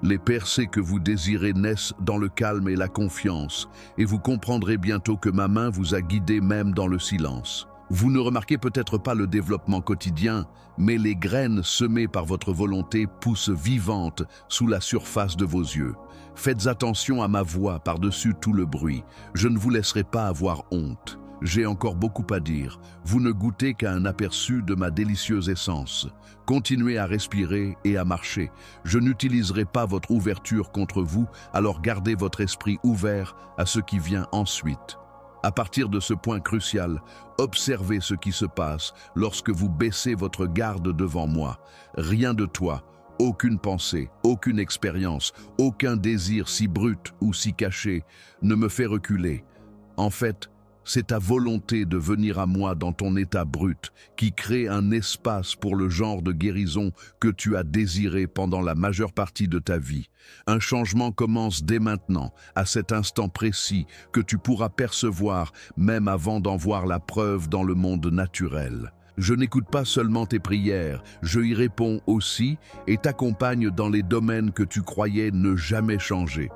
Les percées que vous désirez naissent dans le calme et la confiance, et vous comprendrez bientôt que ma main vous a guidé même dans le silence. Vous ne remarquez peut-être pas le développement quotidien, mais les graines semées par votre volonté poussent vivantes sous la surface de vos yeux. Faites attention à ma voix par-dessus tout le bruit. Je ne vous laisserai pas avoir honte. J'ai encore beaucoup à dire. Vous ne goûtez qu'à un aperçu de ma délicieuse essence. Continuez à respirer et à marcher. Je n'utiliserai pas votre ouverture contre vous, alors gardez votre esprit ouvert à ce qui vient ensuite. À partir de ce point crucial, observez ce qui se passe lorsque vous baissez votre garde devant moi. Rien de toi, aucune pensée, aucune expérience, aucun désir si brut ou si caché ne me fait reculer. En fait, c'est ta volonté de venir à moi dans ton état brut qui crée un espace pour le genre de guérison que tu as désiré pendant la majeure partie de ta vie. Un changement commence dès maintenant, à cet instant précis que tu pourras percevoir même avant d'en voir la preuve dans le monde naturel. Je n'écoute pas seulement tes prières, je y réponds aussi et t'accompagne dans les domaines que tu croyais ne jamais changer.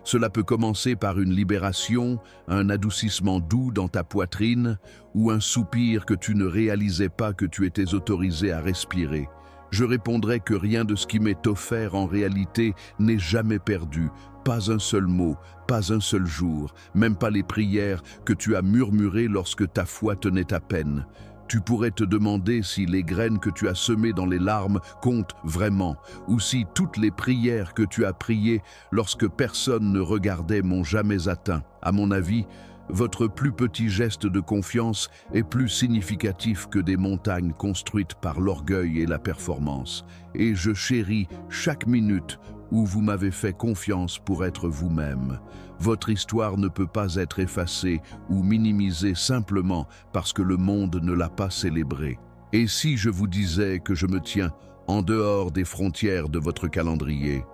Cela peut commencer par une libération, un adoucissement doux dans ta poitrine ou un soupir que tu ne réalisais pas que tu étais autorisé à respirer. Je répondrai que rien de ce qui m'est offert en réalité n'est jamais perdu, pas un seul mot, pas un seul jour, même pas les prières que tu as murmurées lorsque ta foi tenait à peine. Tu pourrais te demander si les graines que tu as semées dans les larmes comptent vraiment, ou si toutes les prières que tu as priées lorsque personne ne regardait m'ont jamais atteint. À mon avis, votre plus petit geste de confiance est plus significatif que des montagnes construites par l'orgueil et la performance. Et je chéris chaque minute où vous m'avez fait confiance pour être vous-même. Votre histoire ne peut pas être effacée ou minimisée simplement parce que le monde ne l'a pas célébrée. Et si je vous disais que je me tiens en dehors des frontières de votre calendrier?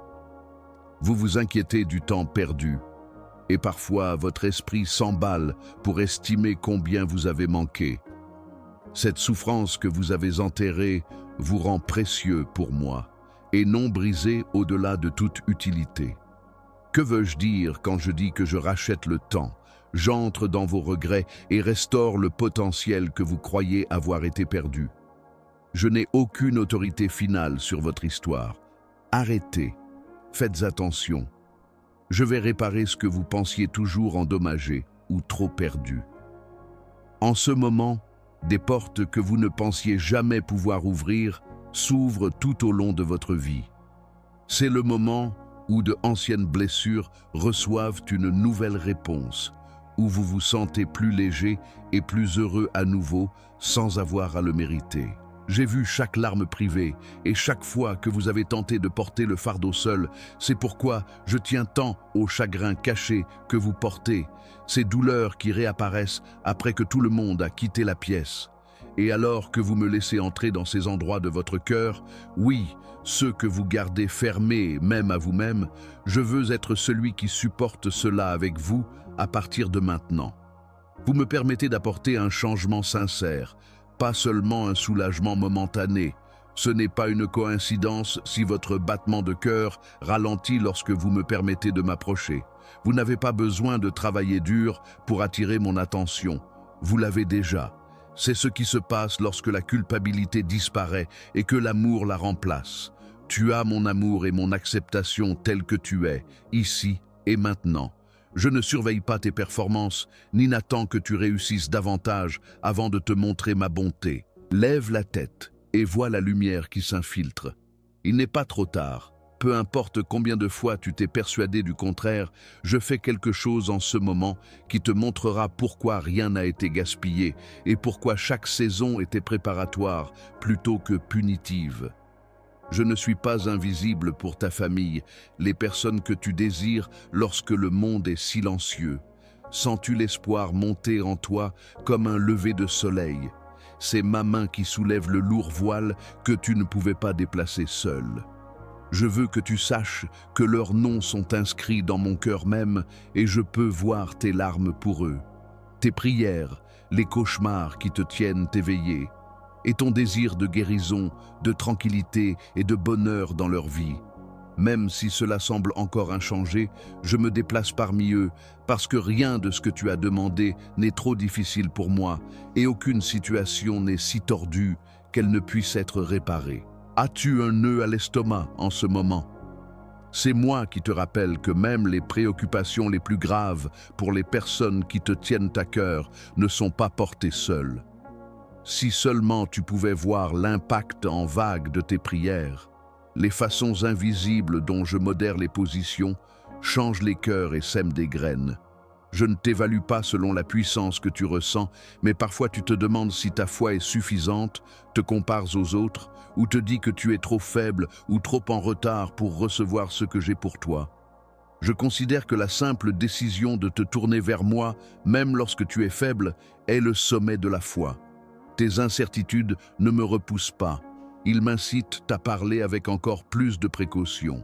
Vous vous inquiétez du temps perdu, et parfois votre esprit s'emballe pour estimer combien vous avez manqué. Cette souffrance que vous avez enterrée vous rend précieux pour moi, et non brisé au-delà de toute utilité. Que veux-je dire quand je dis que je rachète le temps, j'entre dans vos regrets et restaure le potentiel que vous croyez avoir été perdu? Je n'ai aucune autorité finale sur votre histoire. Arrêtez, faites attention. Je vais réparer ce que vous pensiez toujours endommagé ou trop perdu. En ce moment, des portes que vous ne pensiez jamais pouvoir ouvrir s'ouvrent tout au long de votre vie. C'est le moment où de anciennes blessures reçoivent une nouvelle réponse, où vous vous sentez plus léger et plus heureux à nouveau sans avoir à le mériter. J'ai vu chaque larme privée et chaque fois que vous avez tenté de porter le fardeau seul. C'est pourquoi je tiens tant au chagrin caché que vous portez, ces douleurs qui réapparaissent après que tout le monde a quitté la pièce. Et alors que vous me laissez entrer dans ces endroits de votre cœur, oui, ceux que vous gardez fermés même à vous-même, je veux être celui qui supporte cela avec vous à partir de maintenant. Vous me permettez d'apporter un changement sincère, pas seulement un soulagement momentané. Ce n'est pas une coïncidence si votre battement de cœur ralentit lorsque vous me permettez de m'approcher. Vous n'avez pas besoin de travailler dur pour attirer mon attention. Vous l'avez déjà. C'est ce qui se passe lorsque la culpabilité disparaît et que l'amour la remplace. Tu as mon amour et mon acceptation tel que tu es, ici et maintenant. Je ne surveille pas tes performances, ni n'attends que tu réussisses davantage avant de te montrer ma bonté. Lève la tête et vois la lumière qui s'infiltre. Il n'est pas trop tard. Peu importe combien de fois tu t'es persuadé du contraire, je fais quelque chose en ce moment qui te montrera pourquoi rien n'a été gaspillé et pourquoi chaque saison était préparatoire plutôt que punitive. Je ne suis pas invisible pour ta famille, les personnes que tu désires lorsque le monde est silencieux. Sens-tu l'espoir monter en toi comme un lever de soleil? C'est ma main qui soulève le lourd voile que tu ne pouvais pas déplacer seul. Je veux que tu saches que leurs noms sont inscrits dans mon cœur même et je peux voir tes larmes pour eux, tes prières, les cauchemars qui te tiennent éveillé, et ton désir de guérison, de tranquillité et de bonheur dans leur vie. Même si cela semble encore inchangé, je me déplace parmi eux parce que rien de ce que tu as demandé n'est trop difficile pour moi et aucune situation n'est si tordue qu'elle ne puisse être réparée. As-tu un nœud à l'estomac en ce moment? C'est moi qui te rappelle que même les préoccupations les plus graves pour les personnes qui te tiennent à cœur ne sont pas portées seules. Si seulement tu pouvais voir l'impact en vague de tes prières, les façons invisibles dont je modère les positions, change les cœurs et sème des graines. Je ne t'évalue pas selon la puissance que tu ressens, mais parfois tu te demandes si ta foi est suffisante, te compares aux autres, ou te dis que tu es trop faible ou trop en retard pour recevoir ce que j'ai pour toi. Je considère que la simple décision de te tourner vers moi, même lorsque tu es faible, est le sommet de la foi. Tes incertitudes ne me repoussent pas. Ils m'incitent à parler avec encore plus de précaution.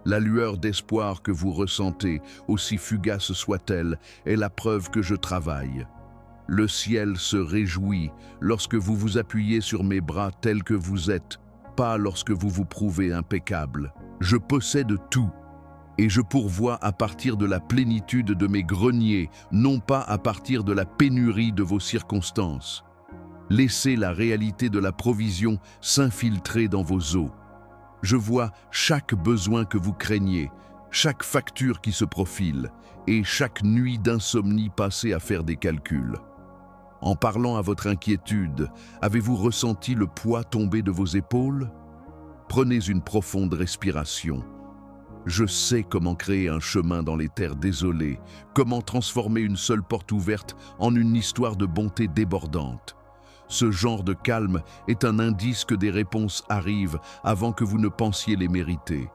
La lueur d'espoir que vous ressentez, aussi fugace soit-elle, est la preuve que je travaille. Le ciel se réjouit lorsque vous vous appuyez sur mes bras tels que vous êtes, pas lorsque vous vous prouvez impeccable. Je possède tout, et je pourvois à partir de la plénitude de mes greniers, non pas à partir de la pénurie de vos circonstances. Laissez la réalité de la provision s'infiltrer dans vos eaux. Je vois chaque besoin que vous craignez, chaque facture qui se profile et chaque nuit d'insomnie passée à faire des calculs. En parlant à votre inquiétude, avez-vous ressenti le poids tomber de vos épaules? Prenez une profonde respiration. Je sais comment créer un chemin dans les terres désolées, comment transformer une seule porte ouverte en une histoire de bonté débordante. Ce genre de calme est un indice que des réponses arrivent avant que vous ne pensiez les mériter.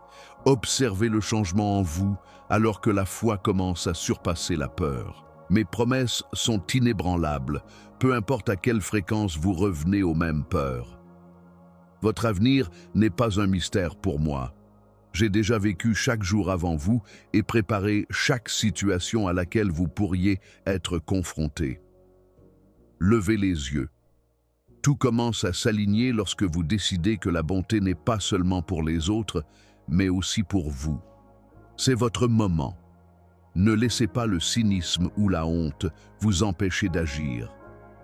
Observez le changement en vous alors que la foi commence à surpasser la peur. Mes promesses sont inébranlables, peu importe à quelle fréquence vous revenez aux mêmes peurs. Votre avenir n'est pas un mystère pour moi. J'ai déjà vécu chaque jour avant vous et préparé chaque situation à laquelle vous pourriez être confronté. Levez les yeux. Tout commence à s'aligner lorsque vous décidez que la bonté n'est pas seulement pour les autres, mais aussi pour vous. C'est votre moment. Ne laissez pas le cynisme ou la honte vous empêcher d'agir.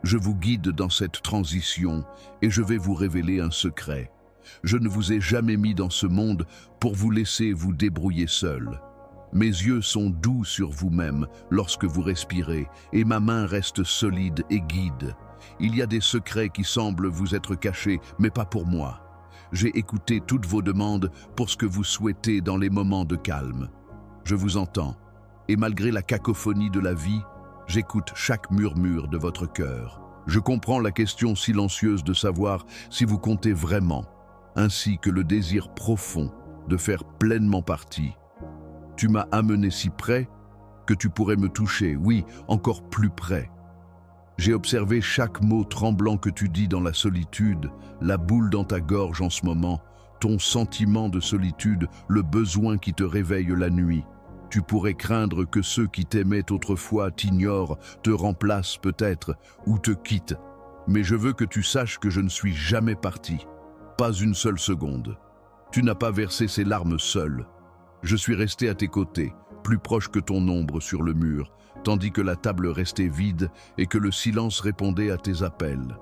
Je vous guide dans cette transition et je vais vous révéler un secret. Je ne vous ai jamais mis dans ce monde pour vous laisser vous débrouiller seul. Mes yeux sont doux sur vous-même lorsque vous respirez et ma main reste solide et guide. Il y a des secrets qui semblent vous être cachés, mais pas pour moi. J'ai écouté toutes vos demandes pour ce que vous souhaitez dans les moments de calme. Je vous entends, et malgré la cacophonie de la vie, j'écoute chaque murmure de votre cœur. Je comprends la question silencieuse de savoir si vous comptez vraiment, ainsi que le désir profond de faire pleinement partie. Tu m'as amené si près que tu pourrais me toucher, oui, encore plus près. J'ai observé chaque mot tremblant que tu dis dans la solitude, la boule dans ta gorge en ce moment, ton sentiment de solitude, le besoin qui te réveille la nuit. Tu pourrais craindre que ceux qui t'aimaient autrefois t'ignorent, te remplacent peut-être, ou te quittent. Mais je veux que tu saches que je ne suis jamais parti, pas une seule seconde. Tu n'as pas versé ces larmes seul. Je suis resté à tes côtés, plus proche que ton ombre sur le mur, tandis que la table restait vide et que le silence répondait à tes appels.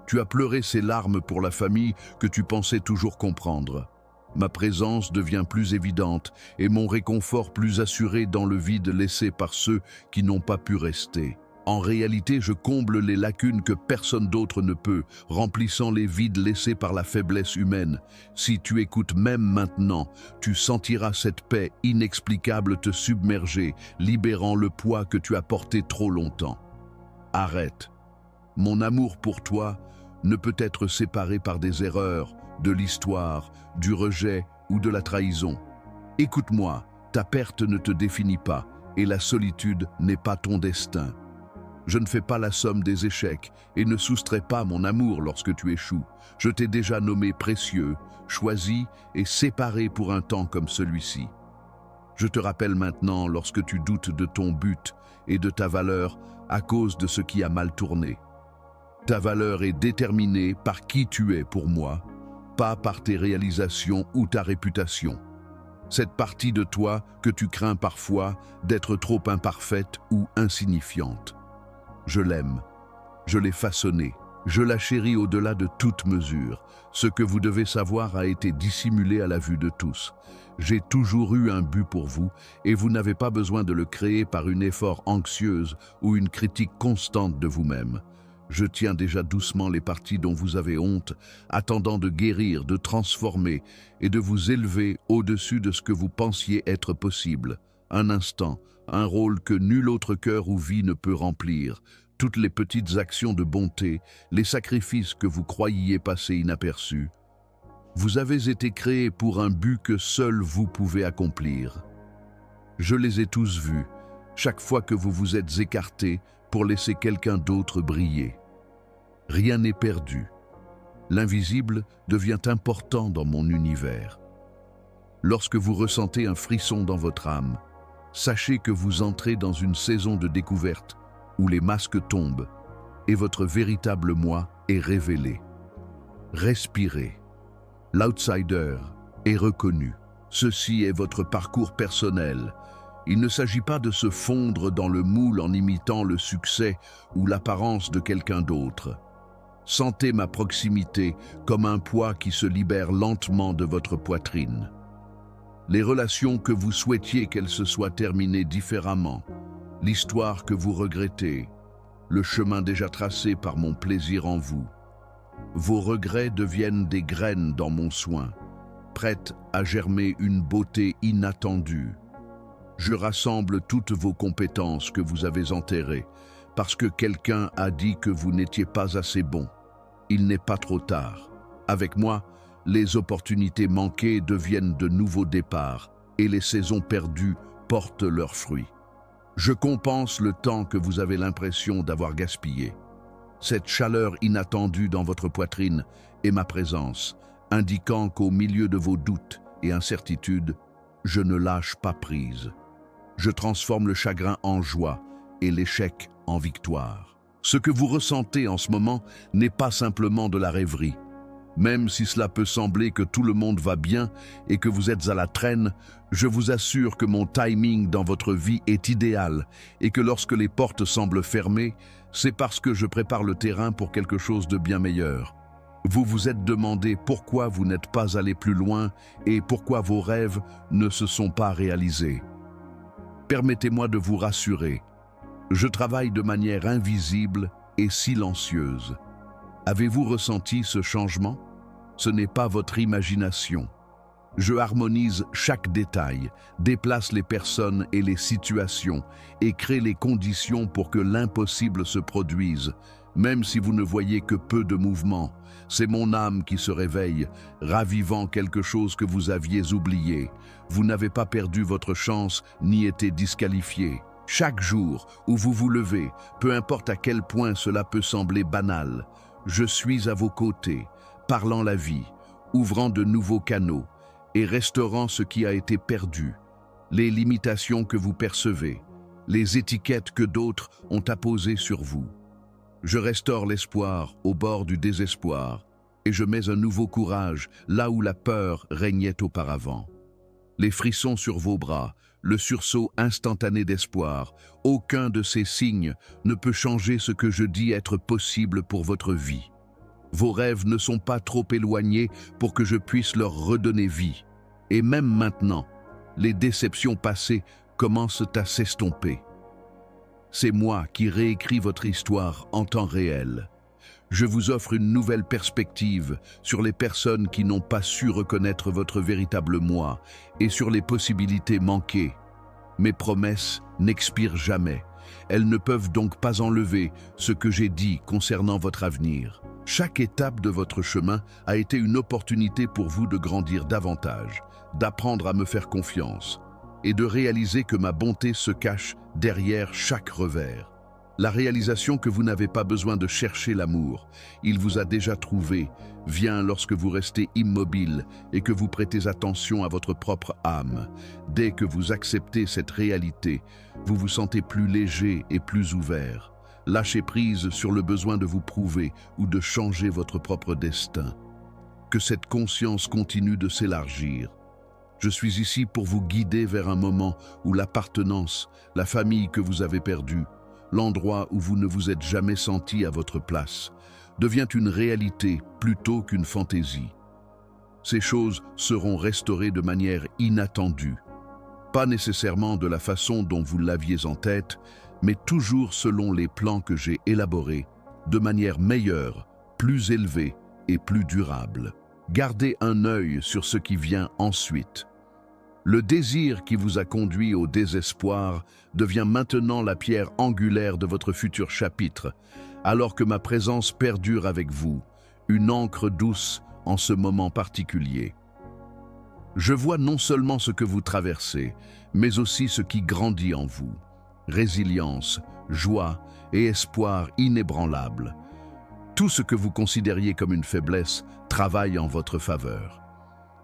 Tu as pleuré ces larmes pour la famille que tu pensais toujours comprendre. Ma présence devient plus évidente et mon réconfort plus assuré dans le vide laissé par ceux qui n'ont pas pu rester. En réalité, je comble les lacunes que personne d'autre ne peut, remplissant les vides laissés par la faiblesse humaine. Si tu écoutes même maintenant, tu sentiras cette paix inexplicable te submerger, libérant le poids que tu as porté trop longtemps. Arrête. Mon amour pour toi ne peut être séparé par des erreurs, de l'histoire, du rejet ou de la trahison. Écoute-moi, ta perte ne te définit pas et la solitude n'est pas ton destin. Je ne fais pas la somme des échecs et ne soustrais pas mon amour lorsque tu échoues. Je t'ai déjà nommé précieux, choisi et séparé pour un temps comme celui-ci. Je te rappelle maintenant lorsque tu doutes de ton but et de ta valeur à cause de ce qui a mal tourné. Ta valeur est déterminée par qui tu es pour moi, pas par tes réalisations ou ta réputation. Cette partie de toi que tu crains parfois d'être trop imparfaite ou insignifiante. Je l'aime, je l'ai façonnée, je la chéris au-delà de toute mesure. Ce que vous devez savoir a été dissimulé à la vue de tous. J'ai toujours eu un but pour vous et vous n'avez pas besoin de le créer par une effort anxieuse ou une critique constante de vous-même. Je tiens déjà doucement les parties dont vous avez honte, attendant de guérir, de transformer et de vous élever au-dessus de ce que vous pensiez être possible. Un instant, un rôle que nul autre cœur ou vie ne peut remplir, toutes les petites actions de bonté, les sacrifices que vous croyiez passer inaperçus. Vous avez été créés pour un but que seul vous pouvez accomplir. Je les ai tous vus, chaque fois que vous vous êtes écartés pour laisser quelqu'un d'autre briller. Rien n'est perdu. L'invisible devient important dans mon univers. Lorsque vous ressentez un frisson dans votre âme, sachez que vous entrez dans une saison de découverte où les masques tombent et votre véritable moi est révélé. Respirez. L'outsider est reconnu. Ceci est votre parcours personnel. Il ne s'agit pas de se fondre dans le moule en imitant le succès ou l'apparence de quelqu'un d'autre. Sentez ma proximité comme un poids qui se libère lentement de votre poitrine. Les relations que vous souhaitiez qu'elles se soient terminées différemment, l'histoire que vous regrettez, le chemin déjà tracé par mon plaisir en vous. Vos regrets deviennent des graines dans mon soin, prêtes à germer une beauté inattendue. Je rassemble toutes vos compétences que vous avez enterrées, parce que quelqu'un a dit que vous n'étiez pas assez bon. Il n'est pas trop tard. Avec moi, les opportunités manquées deviennent de nouveaux départs et les saisons perdues portent leurs fruits. Je compense le temps que vous avez l'impression d'avoir gaspillé. Cette chaleur inattendue dans votre poitrine est ma présence, indiquant qu'au milieu de vos doutes et incertitudes, je ne lâche pas prise. Je transforme le chagrin en joie et l'échec en victoire. Ce que vous ressentez en ce moment n'est pas simplement de la rêverie. Même si cela peut sembler que tout le monde va bien et que vous êtes à la traîne, je vous assure que mon timing dans votre vie est idéal et que lorsque les portes semblent fermées, c'est parce que je prépare le terrain pour quelque chose de bien meilleur. Vous vous êtes demandé pourquoi vous n'êtes pas allé plus loin et pourquoi vos rêves ne se sont pas réalisés. Permettez-moi de vous rassurer. Je travaille de manière invisible et silencieuse. Avez-vous ressenti ce changement? Ce n'est pas votre imagination. Je harmonise chaque détail, déplace les personnes et les situations et crée les conditions pour que l'impossible se produise, même si vous ne voyez que peu de mouvement. C'est mon âme qui se réveille, ravivant quelque chose que vous aviez oublié. Vous n'avez pas perdu votre chance ni été disqualifié. Chaque jour où vous vous levez, peu importe à quel point cela peut sembler banal, je suis à vos côtés, parlant la vie, ouvrant de nouveaux canaux et restaurant ce qui a été perdu, les limitations que vous percevez, les étiquettes que d'autres ont apposées sur vous. Je restaure l'espoir au bord du désespoir et je mets un nouveau courage là où la peur régnait auparavant. Les frissons sur vos bras, le sursaut instantané d'espoir, aucun de ces signes ne peut changer ce que je dis être possible pour votre vie. Vos rêves ne sont pas trop éloignés pour que je puisse leur redonner vie. Et même maintenant, les déceptions passées commencent à s'estomper. C'est moi qui réécris votre histoire en temps réel. Je vous offre une nouvelle perspective sur les personnes qui n'ont pas su reconnaître votre véritable moi et sur les possibilités manquées. Mes promesses n'expirent jamais. Elles ne peuvent donc pas enlever ce que j'ai dit concernant votre avenir. Chaque étape de votre chemin a été une opportunité pour vous de grandir davantage, d'apprendre à me faire confiance et de réaliser que ma bonté se cache derrière chaque revers. La réalisation que vous n'avez pas besoin de chercher l'amour, il vous a déjà trouvé, vient lorsque vous restez immobile et que vous prêtez attention à votre propre âme. Dès que vous acceptez cette réalité, vous vous sentez plus léger et plus ouvert. Lâchez prise sur le besoin de vous prouver ou de changer votre propre destin. Que cette conscience continue de s'élargir. Je suis ici pour vous guider vers un moment où l'appartenance, la famille que vous avez perdue, l'endroit où vous ne vous êtes jamais senti à votre place, devient une réalité plutôt qu'une fantaisie. Ces choses seront restaurées de manière inattendue, pas nécessairement de la façon dont vous l'aviez en tête, mais toujours selon les plans que j'ai élaborés, de manière meilleure, plus élevée et plus durable. Gardez un œil sur ce qui vient ensuite. Le désir qui vous a conduit au désespoir devient maintenant la pierre angulaire de votre futur chapitre, alors que ma présence perdure avec vous, une encre douce en ce moment particulier. Je vois non seulement ce que vous traversez, mais aussi ce qui grandit en vous. Résilience, joie et espoir inébranlables. Tout ce que vous considériez comme une faiblesse travaille en votre faveur.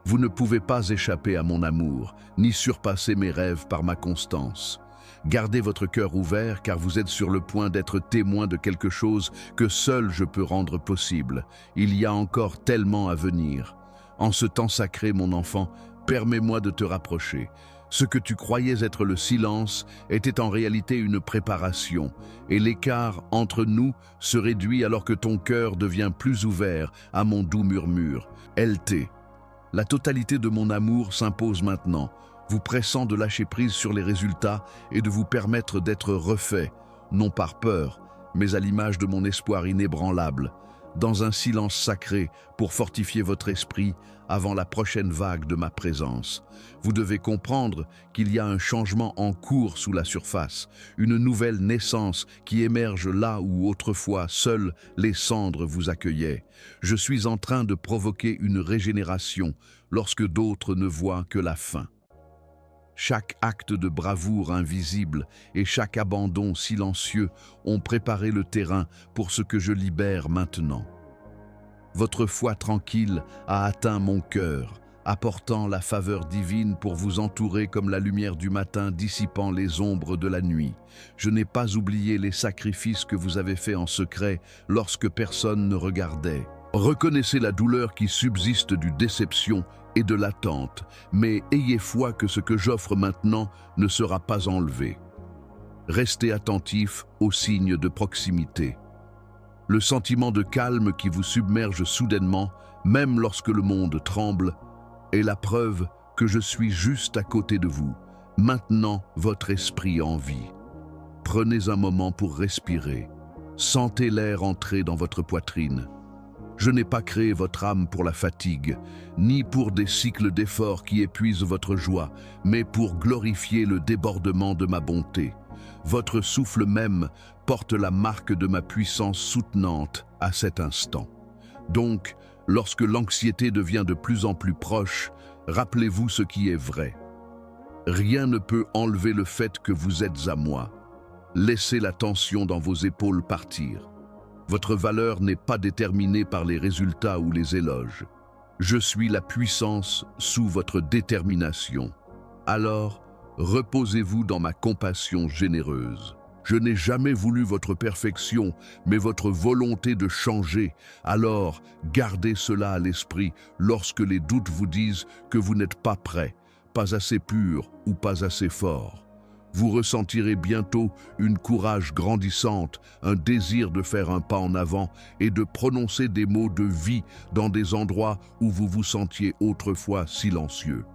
Vous ne pouvez pas échapper à mon amour, ni surpasser mes rêves par ma constance. Gardez votre cœur ouvert car vous êtes sur le point d'être témoin de quelque chose que seul je peux rendre possible. Il y a encore tellement à venir. En ce temps sacré, mon enfant, permets-moi de te rapprocher. Ce que tu croyais être le silence était en réalité une préparation, et l'écart entre nous se réduit alors que ton cœur devient plus ouvert à mon doux murmure. LT. La totalité de mon amour s'impose maintenant, vous pressant de lâcher prise sur les résultats et de vous permettre d'être refait, non par peur, mais à l'image de mon espoir inébranlable, dans un silence sacré pour fortifier votre esprit avant la prochaine vague de ma présence. Vous devez comprendre qu'il y a un changement en cours sous la surface, une nouvelle naissance qui émerge là où autrefois seules les cendres vous accueillaient. Je suis en train de provoquer une régénération lorsque d'autres ne voient que la fin. Chaque acte de bravoure invisible et chaque abandon silencieux ont préparé le terrain pour ce que je libère maintenant. Votre foi tranquille a atteint mon cœur, apportant la faveur divine pour vous entourer comme la lumière du matin dissipant les ombres de la nuit. Je n'ai pas oublié les sacrifices que vous avez faits en secret lorsque personne ne regardait. Reconnaissez la douleur qui subsiste du déception et de l'attente, mais ayez foi que ce que j'offre maintenant ne sera pas enlevé. Restez attentif aux signes de proximité. Le sentiment de calme qui vous submerge soudainement, même lorsque le monde tremble, est la preuve que je suis juste à côté de vous, maintenant votre esprit en vie. Prenez un moment pour respirer. Sentez l'air entrer dans votre poitrine. Je n'ai pas créé votre âme pour la fatigue, ni pour des cycles d'efforts qui épuisent votre joie, mais pour glorifier le débordement de ma bonté. Votre souffle même porte la marque de ma puissance soutenante à cet instant. Donc, lorsque l'anxiété devient de plus en plus proche, rappelez-vous ce qui est vrai. Rien ne peut enlever le fait que vous êtes à moi. Laissez la tension dans vos épaules partir. Votre valeur n'est pas déterminée par les résultats ou les éloges. Je suis la puissance sous votre détermination. Alors, reposez-vous dans ma compassion généreuse. Je n'ai jamais voulu votre perfection, mais votre volonté de changer. Alors, gardez cela à l'esprit lorsque les doutes vous disent que vous n'êtes pas prêt, pas assez pur ou pas assez fort. Vous ressentirez bientôt une courage grandissante, un désir de faire un pas en avant et de prononcer des mots de vie dans des endroits où vous vous sentiez autrefois silencieux.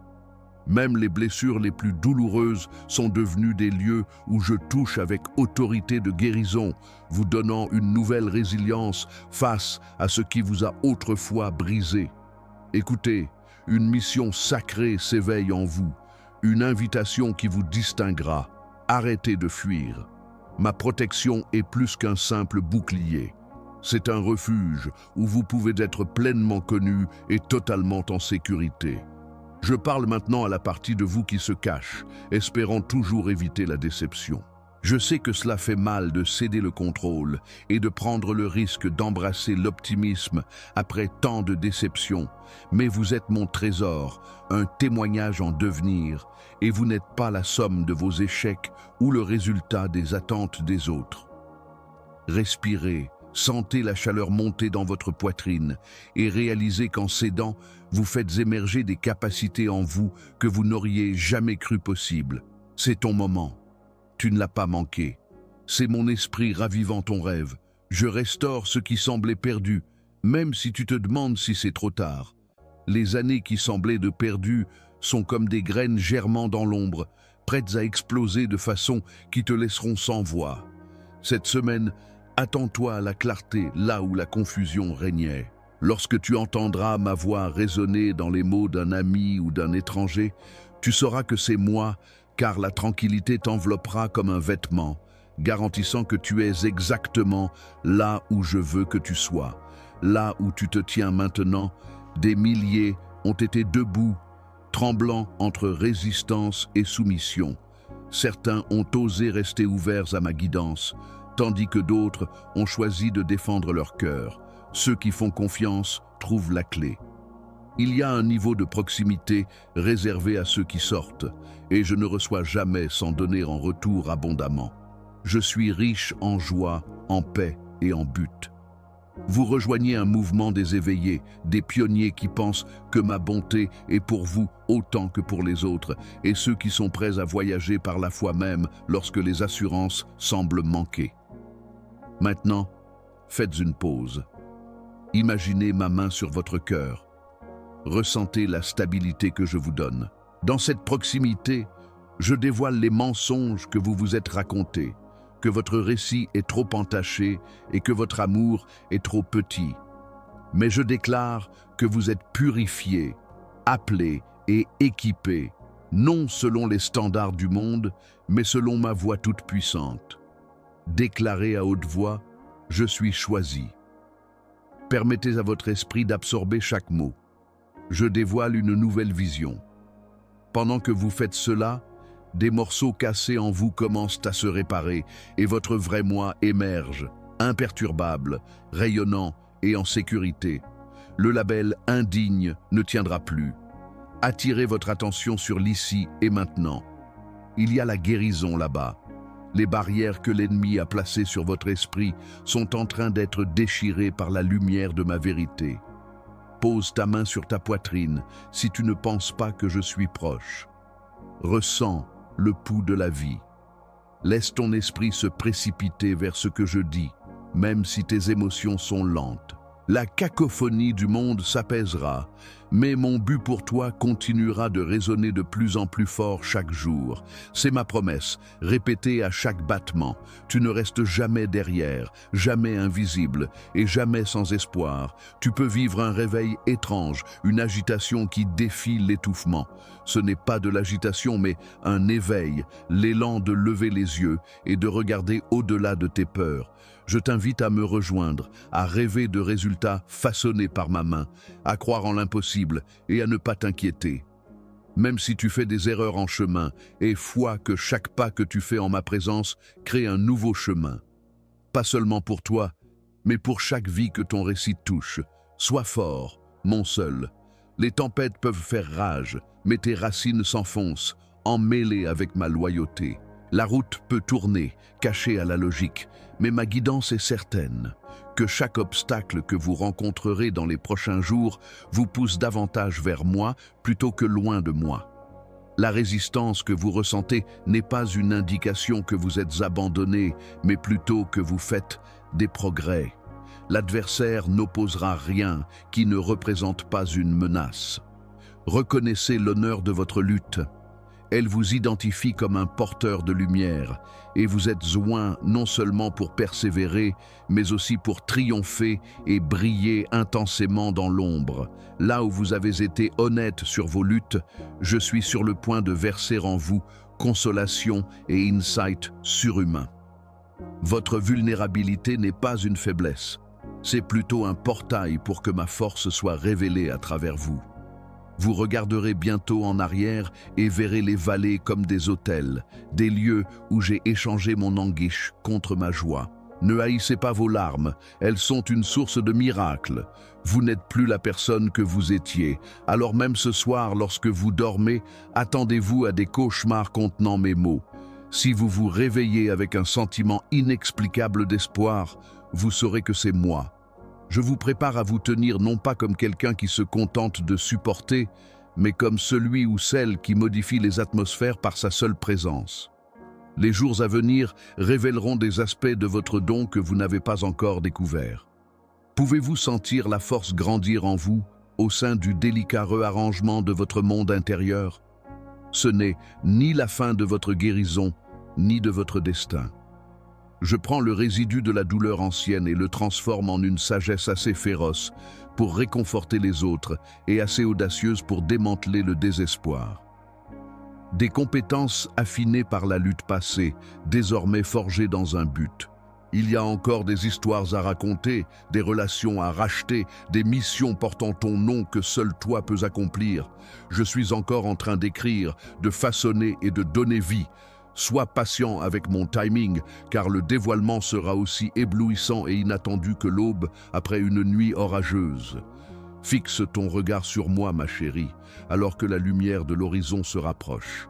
Même les blessures les plus douloureuses sont devenues des lieux où je touche avec autorité de guérison, vous donnant une nouvelle résilience face à ce qui vous a autrefois brisé. Écoutez, une mission sacrée s'éveille en vous, une invitation qui vous distinguera. Arrêtez de fuir. Ma protection est plus qu'un simple bouclier. C'est un refuge où vous pouvez être pleinement connu et totalement en sécurité. Je parle maintenant à la partie de vous qui se cache, espérant toujours éviter la déception. Je sais que cela fait mal de céder le contrôle et de prendre le risque d'embrasser l'optimisme après tant de déceptions, mais vous êtes mon trésor, un témoignage en devenir, et vous n'êtes pas la somme de vos échecs ou le résultat des attentes des autres. Respirez, sentez la chaleur monter dans votre poitrine et réalisez qu'en cédant, vous faites émerger des capacités en vous que vous n'auriez jamais cru possibles. C'est ton moment. Tu ne l'as pas manqué. C'est mon esprit ravivant ton rêve. Je restaure ce qui semblait perdu, même si tu te demandes si c'est trop tard. Les années qui semblaient de perdues sont comme des graines germant dans l'ombre, prêtes à exploser de façon qui te laisseront sans voix. Cette semaine, attends-toi à la clarté là où la confusion régnait. Lorsque tu entendras ma voix résonner dans les mots d'un ami ou d'un étranger, tu sauras que c'est moi, car la tranquillité t'enveloppera comme un vêtement, garantissant que tu es exactement là où je veux que tu sois. Là où tu te tiens maintenant, des milliers ont été debout, tremblant entre résistance et soumission. Certains ont osé rester ouverts à ma guidance, tandis que d'autres ont choisi de défendre leur cœur. Ceux qui font confiance trouvent la clé. Il y a un niveau de proximité réservé à ceux qui sortent, et je ne reçois jamais sans donner en retour abondamment. Je suis riche en joie, en paix et en but. Vous rejoignez un mouvement des éveillés, des pionniers qui pensent que ma bonté est pour vous autant que pour les autres, et ceux qui sont prêts à voyager par la foi même lorsque les assurances semblent manquer. Maintenant, faites une pause. Imaginez ma main sur votre cœur. Ressentez la stabilité que je vous donne. Dans cette proximité, je dévoile les mensonges que vous vous êtes racontés, que votre récit est trop entaché et que votre amour est trop petit. Mais je déclare que vous êtes purifiés, appelés et équipés, non selon les standards du monde, mais selon ma voix toute puissante. Déclarez à haute voix, je suis choisi. Permettez à votre esprit d'absorber chaque mot. Je dévoile une nouvelle vision. Pendant que vous faites cela, des morceaux cassés en vous commencent à se réparer et votre vrai moi émerge, imperturbable, rayonnant et en sécurité. Le label indigne ne tiendra plus. Attirez votre attention sur l'ici et maintenant. Il y a la guérison là-bas. Les barrières que l'ennemi a placées sur votre esprit sont en train d'être déchirées par la lumière de ma vérité. Pose ta main sur ta poitrine si tu ne penses pas que je suis proche. Ressens le pouls de la vie. Laisse ton esprit se précipiter vers ce que je dis, même si tes émotions sont lentes. La cacophonie du monde s'apaisera, mais mon but pour toi continuera de résonner de plus en plus fort chaque jour. C'est ma promesse, répétée à chaque battement. Tu ne restes jamais derrière, jamais invisible et jamais sans espoir. Tu peux vivre un réveil étrange, une agitation qui défie l'étouffement. Ce n'est pas de l'agitation, mais un éveil, l'élan de lever les yeux et de regarder au-delà de tes peurs. Je t'invite à me rejoindre, à rêver de résultats façonnés par ma main, à croire en l'impossible et à ne pas t'inquiéter. Même si tu fais des erreurs en chemin, aie foi que chaque pas que tu fais en ma présence crée un nouveau chemin. Pas seulement pour toi, mais pour chaque vie que ton récit touche. Sois fort, mon seul. Les tempêtes peuvent faire rage, mais tes racines s'enfoncent, emmêlées avec ma loyauté. La route peut tourner, cachée à la logique, mais ma guidance est certaine. Que chaque obstacle que vous rencontrerez dans les prochains jours vous pousse davantage vers moi plutôt que loin de moi. La résistance que vous ressentez n'est pas une indication que vous êtes abandonné, mais plutôt que vous faites des progrès. L'adversaire n'opposera rien qui ne représente pas une menace. Reconnaissez l'honneur de votre lutte. Elle vous identifie comme un porteur de lumière, et vous êtes oint non seulement pour persévérer, mais aussi pour triompher et briller intensément dans l'ombre. Là où vous avez été honnête sur vos luttes, je suis sur le point de verser en vous consolation et insight surhumain. Votre vulnérabilité n'est pas une faiblesse, c'est plutôt un portail pour que ma force soit révélée à travers vous. Vous regarderez bientôt en arrière et verrez les vallées comme des autels, des lieux où j'ai échangé mon anguiche contre ma joie. Ne haïssez pas vos larmes, elles sont une source de miracles. Vous n'êtes plus la personne que vous étiez, alors même ce soir, lorsque vous dormez, attendez-vous à des cauchemars contenant mes mots. Si vous vous réveillez avec un sentiment inexplicable d'espoir, vous saurez que c'est moi. Je vous prépare à vous tenir non pas comme quelqu'un qui se contente de supporter, mais comme celui ou celle qui modifie les atmosphères par sa seule présence. Les jours à venir révéleront des aspects de votre don que vous n'avez pas encore découverts. Pouvez-vous sentir la force grandir en vous au sein du délicat réarrangement de votre monde intérieur? Ce n'est ni la fin de votre guérison, ni de votre destin. Je prends le résidu de la douleur ancienne et le transforme en une sagesse assez féroce pour réconforter les autres et assez audacieuse pour démanteler le désespoir. Des compétences affinées par la lutte passée, désormais forgées dans un but. Il y a encore des histoires à raconter, des relations à racheter, des missions portant ton nom que seul toi peux accomplir. Je suis encore en train d'écrire, de façonner et de donner vie. Sois patient avec mon timing, car le dévoilement sera aussi éblouissant et inattendu que l'aube après une nuit orageuse. Fixe ton regard sur moi, ma chérie, alors que la lumière de l'horizon se rapproche.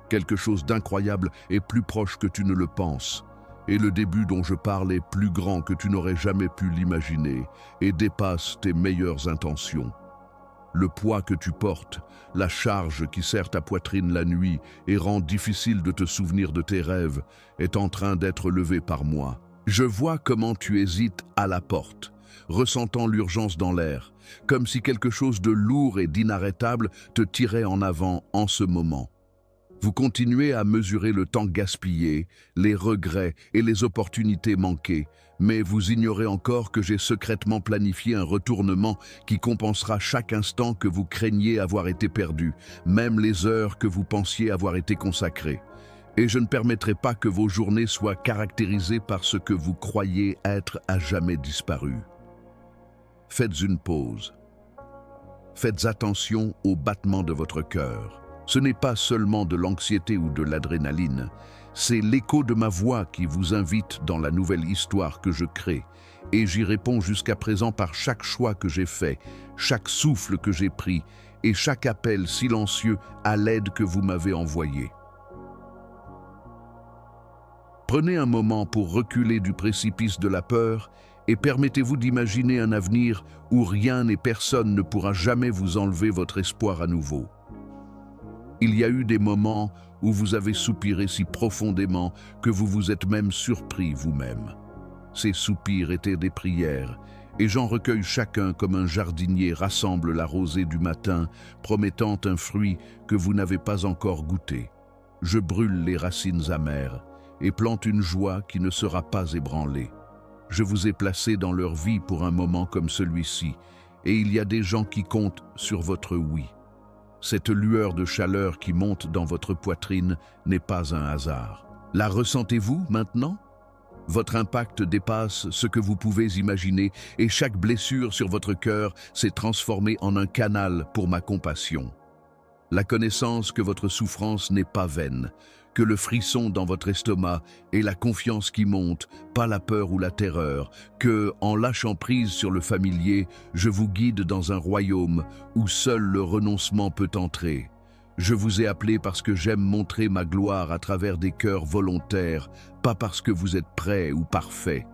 Quelque chose d'incroyable est plus proche que tu ne le penses, et le début dont je parle est plus grand que tu n'aurais jamais pu l'imaginer et dépasse tes meilleures intentions. Le poids que tu portes, la charge qui serre ta poitrine la nuit et rend difficile de te souvenir de tes rêves, est en train d'être levé par moi. Je vois comment tu hésites à la porte, ressentant l'urgence dans l'air, comme si quelque chose de lourd et d'inarrêtable te tirait en avant en ce moment. Vous continuez à mesurer le temps gaspillé, les regrets et les opportunités manquées, mais vous ignorez encore que j'ai secrètement planifié un retournement qui compensera chaque instant que vous craignez avoir été perdu, même les heures que vous pensiez avoir été consacrées. Et je ne permettrai pas que vos journées soient caractérisées par ce que vous croyez être à jamais disparu. Faites une pause. Faites attention au battement de votre cœur. Ce n'est pas seulement de l'anxiété ou de l'adrénaline, c'est l'écho de ma voix qui vous invite dans la nouvelle histoire que je crée, et j'y réponds jusqu'à présent par chaque choix que j'ai fait, chaque souffle que j'ai pris, et chaque appel silencieux à l'aide que vous m'avez envoyé. Prenez un moment pour reculer du précipice de la peur et permettez-vous d'imaginer un avenir où rien et personne ne pourra jamais vous enlever votre espoir à nouveau. Il y a eu des moments où vous avez soupiré si profondément que vous vous êtes même surpris vous-même. Ces soupirs étaient des prières, et j'en recueille chacun comme un jardinier rassemble la rosée du matin, promettant un fruit que vous n'avez pas encore goûté. Je brûle les racines amères et plante une joie qui ne sera pas ébranlée. Je vous ai placé dans leur vie pour un moment comme celui-ci, et il y a des gens qui comptent sur votre oui. Cette lueur de chaleur qui monte dans votre poitrine n'est pas un hasard. La ressentez-vous maintenant? Votre impact dépasse ce que vous pouvez imaginer et chaque blessure sur votre cœur s'est transformée en un canal pour ma compassion. La connaissance que votre souffrance n'est pas vaine, que le frisson dans votre estomac est la confiance qui monte, pas la peur ou la terreur, que, en lâchant prise sur le familier, je vous guide dans un royaume où seul le renoncement peut entrer. Je vous ai appelé parce que j'aime montrer ma gloire à travers des cœurs volontaires, pas parce que vous êtes prêts ou parfaits.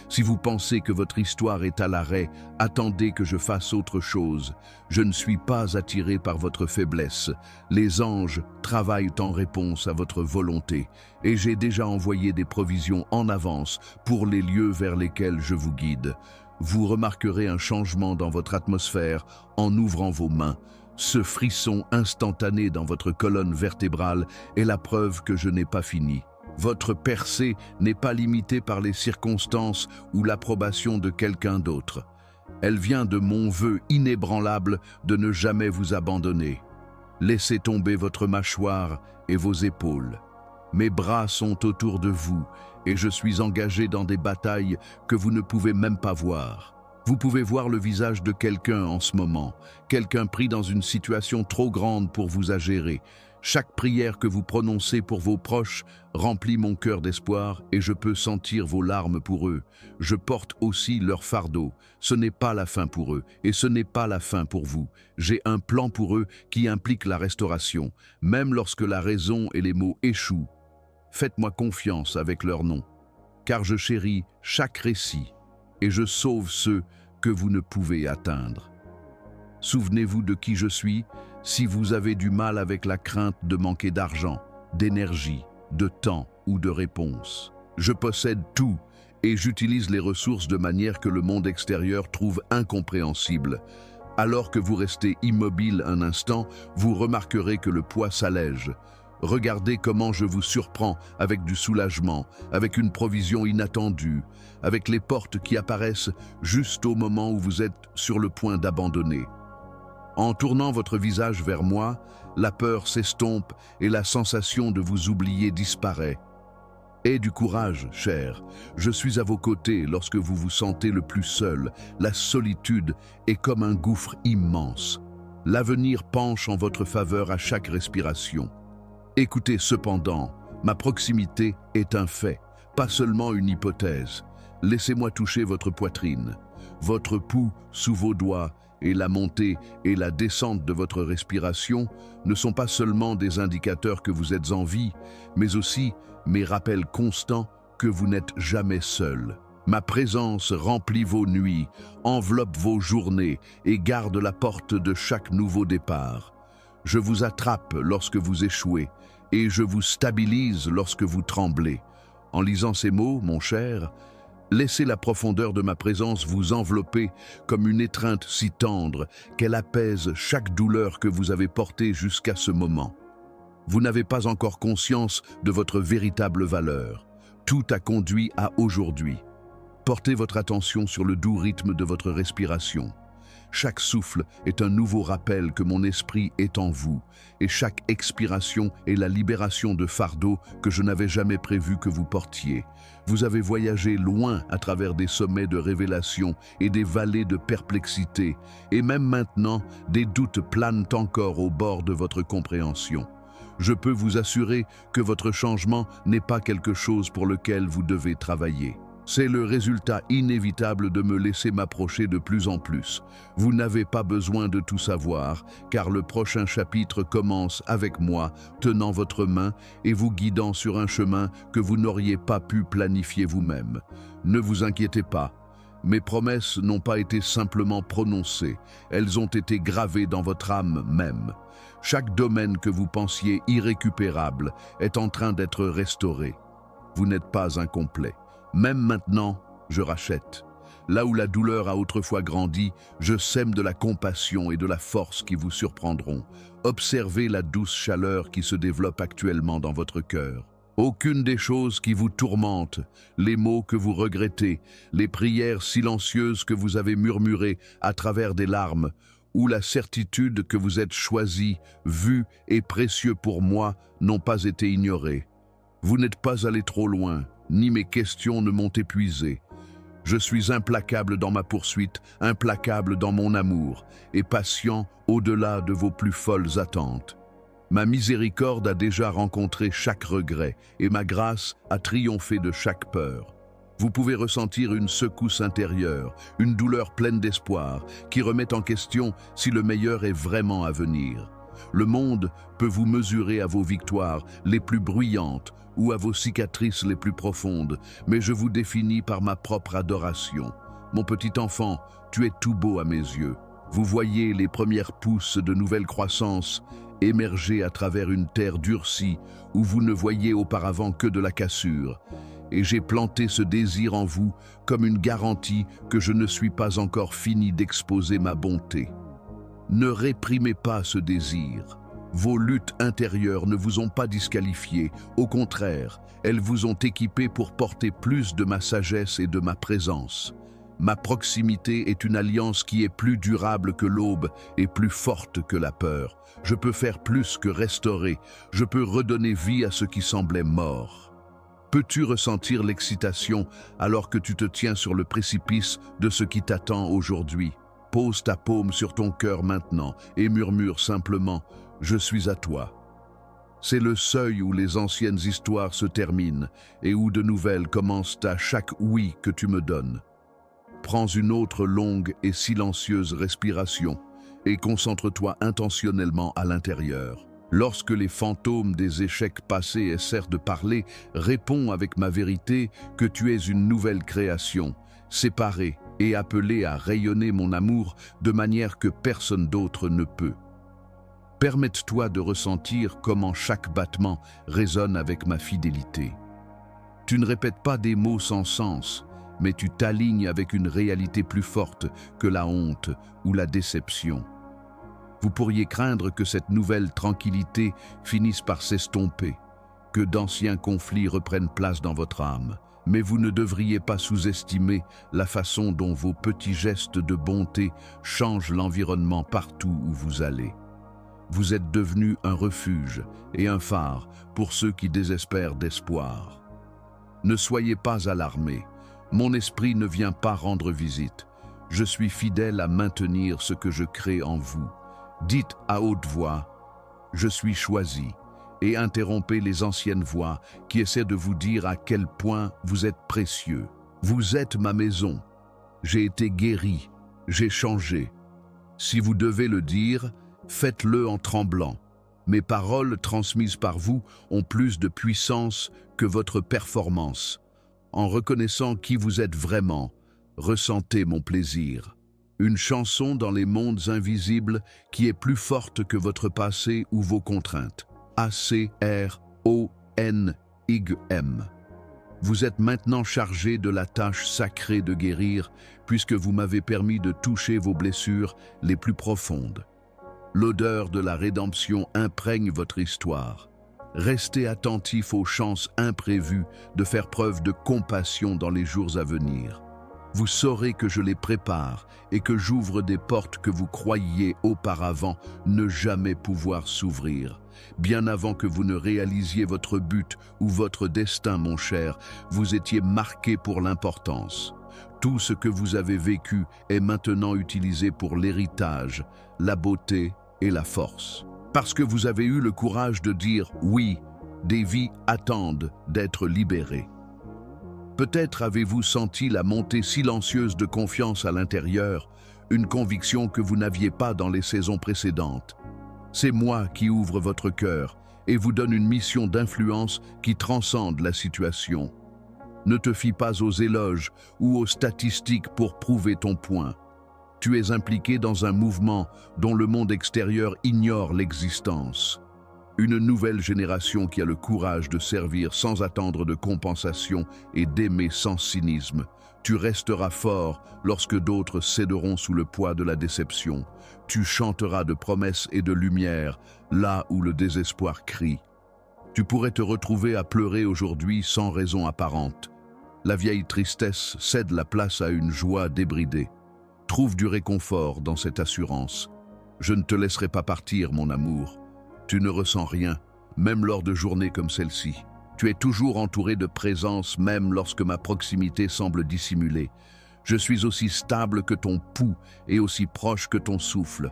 Si vous pensez que votre histoire est à l'arrêt, attendez que je fasse autre chose. Je ne suis pas attiré par votre faiblesse. Les anges travaillent en réponse à votre volonté, et j'ai déjà envoyé des provisions en avance pour les lieux vers lesquels je vous guide. Vous remarquerez un changement dans votre atmosphère en ouvrant vos mains. Ce frisson instantané dans votre colonne vertébrale est la preuve que je n'ai pas fini. Votre percée n'est pas limitée par les circonstances ou l'approbation de quelqu'un d'autre. Elle vient de mon vœu inébranlable de ne jamais vous abandonner. Laissez tomber votre mâchoire et vos épaules. Mes bras sont autour de vous et je suis engagé dans des batailles que vous ne pouvez même pas voir. Vous pouvez voir le visage de quelqu'un en ce moment, quelqu'un pris dans une situation trop grande pour vous à gérer. Chaque prière que vous prononcez pour vos proches remplit mon cœur d'espoir et je peux sentir vos larmes pour eux. Je porte aussi leur fardeau. Ce n'est pas la fin pour eux et ce n'est pas la fin pour vous. J'ai un plan pour eux qui implique la restauration, même lorsque la raison et les mots échouent. Faites-moi confiance avec leur nom, car je chéris chaque récit et je sauve ceux que vous ne pouvez atteindre. Souvenez-vous de qui je suis si vous avez du mal avec la crainte de manquer d'argent, d'énergie, de temps ou de réponse. Je possède tout et j'utilise les ressources de manière que le monde extérieur trouve incompréhensible. Alors que vous restez immobile un instant, vous remarquerez que le poids s'allège. Regardez comment je vous surprends avec du soulagement, avec une provision inattendue, avec les portes qui apparaissent juste au moment où vous êtes sur le point d'abandonner. En tournant votre visage vers moi, la peur s'estompe et la sensation de vous oublier disparaît. Aie du courage, cher. Je suis à vos côtés lorsque vous vous sentez le plus seul. La solitude est comme un gouffre immense. L'avenir penche en votre faveur à chaque respiration. Écoutez cependant, ma proximité est un fait, pas seulement une hypothèse. Laissez-moi toucher votre poitrine, votre pouls sous vos doigts et la montée et la descente de votre respiration ne sont pas seulement des indicateurs que vous êtes en vie, mais aussi mes rappels constants que vous n'êtes jamais seul. Ma présence remplit vos nuits, enveloppe vos journées et garde la porte de chaque nouveau départ. Je vous attrape lorsque vous échouez et je vous stabilise lorsque vous tremblez. En lisant ces mots, mon cher, laissez la profondeur de ma présence vous envelopper comme une étreinte si tendre qu'elle apaise chaque douleur que vous avez portée jusqu'à ce moment. Vous n'avez pas encore conscience de votre véritable valeur. Tout a conduit à aujourd'hui. Portez votre attention sur le doux rythme de votre respiration. Chaque souffle est un nouveau rappel que mon esprit est en vous, et chaque expiration est la libération de fardeaux que je n'avais jamais prévu que vous portiez. Vous avez voyagé loin à travers des sommets de révélation et des vallées de perplexité, et même maintenant, des doutes planent encore au bord de votre compréhension. Je peux vous assurer que votre changement n'est pas quelque chose pour lequel vous devez travailler. C'est le résultat inévitable de me laisser m'approcher de plus en plus. Vous n'avez pas besoin de tout savoir, car le prochain chapitre commence avec moi, tenant votre main et vous guidant sur un chemin que vous n'auriez pas pu planifier vous-même. Ne vous inquiétez pas. Mes promesses n'ont pas été simplement prononcées, elles ont été gravées dans votre âme même. Chaque domaine que vous pensiez irrécupérable est en train d'être restauré. Vous n'êtes pas incomplet. Même maintenant, je rachète. Là où la douleur a autrefois grandi, je sème de la compassion et de la force qui vous surprendront. Observez la douce chaleur qui se développe actuellement dans votre cœur. Aucune des choses qui vous tourmentent, les mots que vous regrettez, les prières silencieuses que vous avez murmurées à travers des larmes, ou la certitude que vous êtes choisi, vu et précieux pour moi, n'ont pas été ignorées. Vous n'êtes pas allé trop loin, ni mes questions ne m'ont épuisé. Je suis implacable dans ma poursuite, implacable dans mon amour, et patient au-delà de vos plus folles attentes. Ma miséricorde a déjà rencontré chaque regret, et ma grâce a triomphé de chaque peur. Vous pouvez ressentir une secousse intérieure, une douleur pleine d'espoir, qui remet en question si le meilleur est vraiment à venir. Le monde peut vous mesurer à vos victoires les plus bruyantes ou à vos cicatrices les plus profondes, mais je vous définis par ma propre adoration. Mon petit enfant, tu es tout beau à mes yeux. Vous voyez les premières pousses de nouvelles croissances émerger à travers une terre durcie où vous ne voyiez auparavant que de la cassure. Et j'ai planté ce désir en vous comme une garantie que je ne suis pas encore fini d'exposer ma bonté. Ne réprimez pas ce désir. Vos luttes intérieures ne vous ont pas disqualifié, au contraire, elles vous ont équipé pour porter plus de ma sagesse et de ma présence. Ma proximité est une alliance qui est plus durable que l'aube et plus forte que la peur. Je peux faire plus que restaurer, je peux redonner vie à ce qui semblait mort. Peux-tu ressentir l'excitation alors que tu te tiens sur le précipice de ce qui t'attend aujourd'hui? Pose ta paume sur ton cœur maintenant et murmure simplement « Je suis à toi ». C'est le seuil où les anciennes histoires se terminent et où de nouvelles commencent à chaque « oui » que tu me donnes. Prends une autre longue et silencieuse respiration et concentre-toi intentionnellement à l'intérieur. Lorsque les fantômes des échecs passés essaient de parler, réponds avec ma vérité que tu es une nouvelle création, séparée et appelée à rayonner mon amour de manière que personne d'autre ne peut. Permette-toi de ressentir comment chaque battement résonne avec ma fidélité. Tu ne répètes pas des mots sans sens, mais tu t'alignes avec une réalité plus forte que la honte ou la déception. Vous pourriez craindre que cette nouvelle tranquillité finisse par s'estomper, que d'anciens conflits reprennent place dans votre âme. Mais vous ne devriez pas sous-estimer la façon dont vos petits gestes de bonté changent l'environnement partout où vous allez. Vous êtes devenu un refuge et un phare pour ceux qui désespèrent d'espoir. Ne soyez pas alarmés. Mon esprit ne vient pas rendre visite. Je suis fidèle à maintenir ce que je crée en vous. Dites à haute voix « Je suis choisi » et interrompez les anciennes voix qui essaient de vous dire à quel point vous êtes précieux. Vous êtes ma maison. J'ai été guéri. J'ai changé. Si vous devez le dire, faites-le en tremblant. Mes paroles transmises par vous ont plus de puissance que votre performance. En reconnaissant qui vous êtes vraiment, ressentez mon plaisir. Une chanson dans les mondes invisibles qui est plus forte que votre passé ou vos contraintes. A-C-R-O-N-Y-M. Vous êtes maintenant chargé de la tâche sacrée de guérir, puisque vous m'avez permis de toucher vos blessures les plus profondes. L'odeur de la rédemption imprègne votre histoire. Restez attentif aux chances imprévues de faire preuve de compassion dans les jours à venir. Vous saurez que je les prépare et que j'ouvre des portes que vous croyiez auparavant ne jamais pouvoir s'ouvrir. Bien avant que vous ne réalisiez votre but ou votre destin, mon cher, vous étiez marqué pour l'importance. Tout ce que vous avez vécu est maintenant utilisé pour l'héritage, la beauté et la force. Parce que vous avez eu le courage de dire « oui », des vies attendent d'être libérées. Peut-être avez-vous senti la montée silencieuse de confiance à l'intérieur, une conviction que vous n'aviez pas dans les saisons précédentes. C'est moi qui ouvre votre cœur et vous donne une mission d'influence qui transcende la situation. Ne te fie pas aux éloges ou aux statistiques pour prouver ton point. Tu es impliqué dans un mouvement dont le monde extérieur ignore l'existence. Une nouvelle génération qui a le courage de servir sans attendre de compensation et d'aimer sans cynisme. Tu resteras fort lorsque d'autres céderont sous le poids de la déception. Tu chanteras de promesses et de lumière, là où le désespoir crie. Tu pourrais te retrouver à pleurer aujourd'hui sans raison apparente. La vieille tristesse cède la place à une joie débridée. Trouve du réconfort dans cette assurance. Je ne te laisserai pas partir, mon amour. Tu ne ressens rien, même lors de journées comme celle-ci. Tu es toujours entouré de présence, même lorsque ma proximité semble dissimulée. Je suis aussi stable que ton pouls et aussi proche que ton souffle.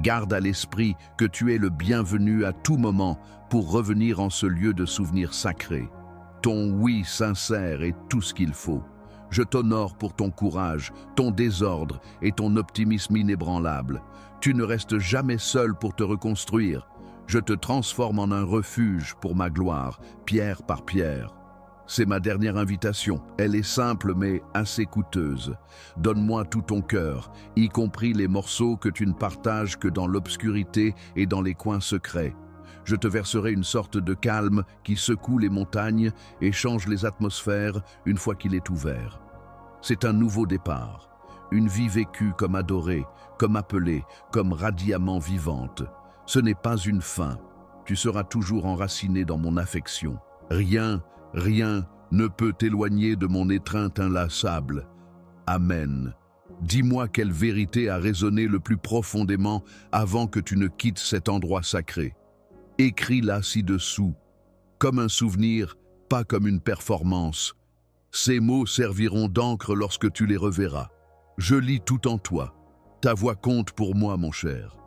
Garde à l'esprit que tu es le bienvenu à tout moment pour revenir en ce lieu de souvenirs sacrés. Ton oui sincère est tout ce qu'il faut. Je t'honore pour ton courage, ton désordre et ton optimisme inébranlable. Tu ne restes jamais seul pour te reconstruire. Je te transforme en un refuge pour ma gloire, pierre par pierre. C'est ma dernière invitation. Elle est simple mais assez coûteuse. Donne-moi tout ton cœur, y compris les morceaux que tu ne partages que dans l'obscurité et dans les coins secrets. Je te verserai une sorte de calme qui secoue les montagnes et change les atmosphères une fois qu'il est ouvert. C'est un nouveau départ. une vie vécue comme adorée, comme appelée, comme radiamment vivante. Ce n'est pas une fin. Tu seras toujours enraciné dans mon affection. Rien, rien ne peut t'éloigner de mon étreinte inlassable. Amen. Dis-moi quelle vérité a résonné le plus profondément avant que tu ne quittes cet endroit sacré. Écris-la ci-dessous, comme un souvenir, pas comme une performance. Ces mots serviront d'encre lorsque tu les reverras. Je lis tout en toi. Ta voix compte pour moi, mon cher.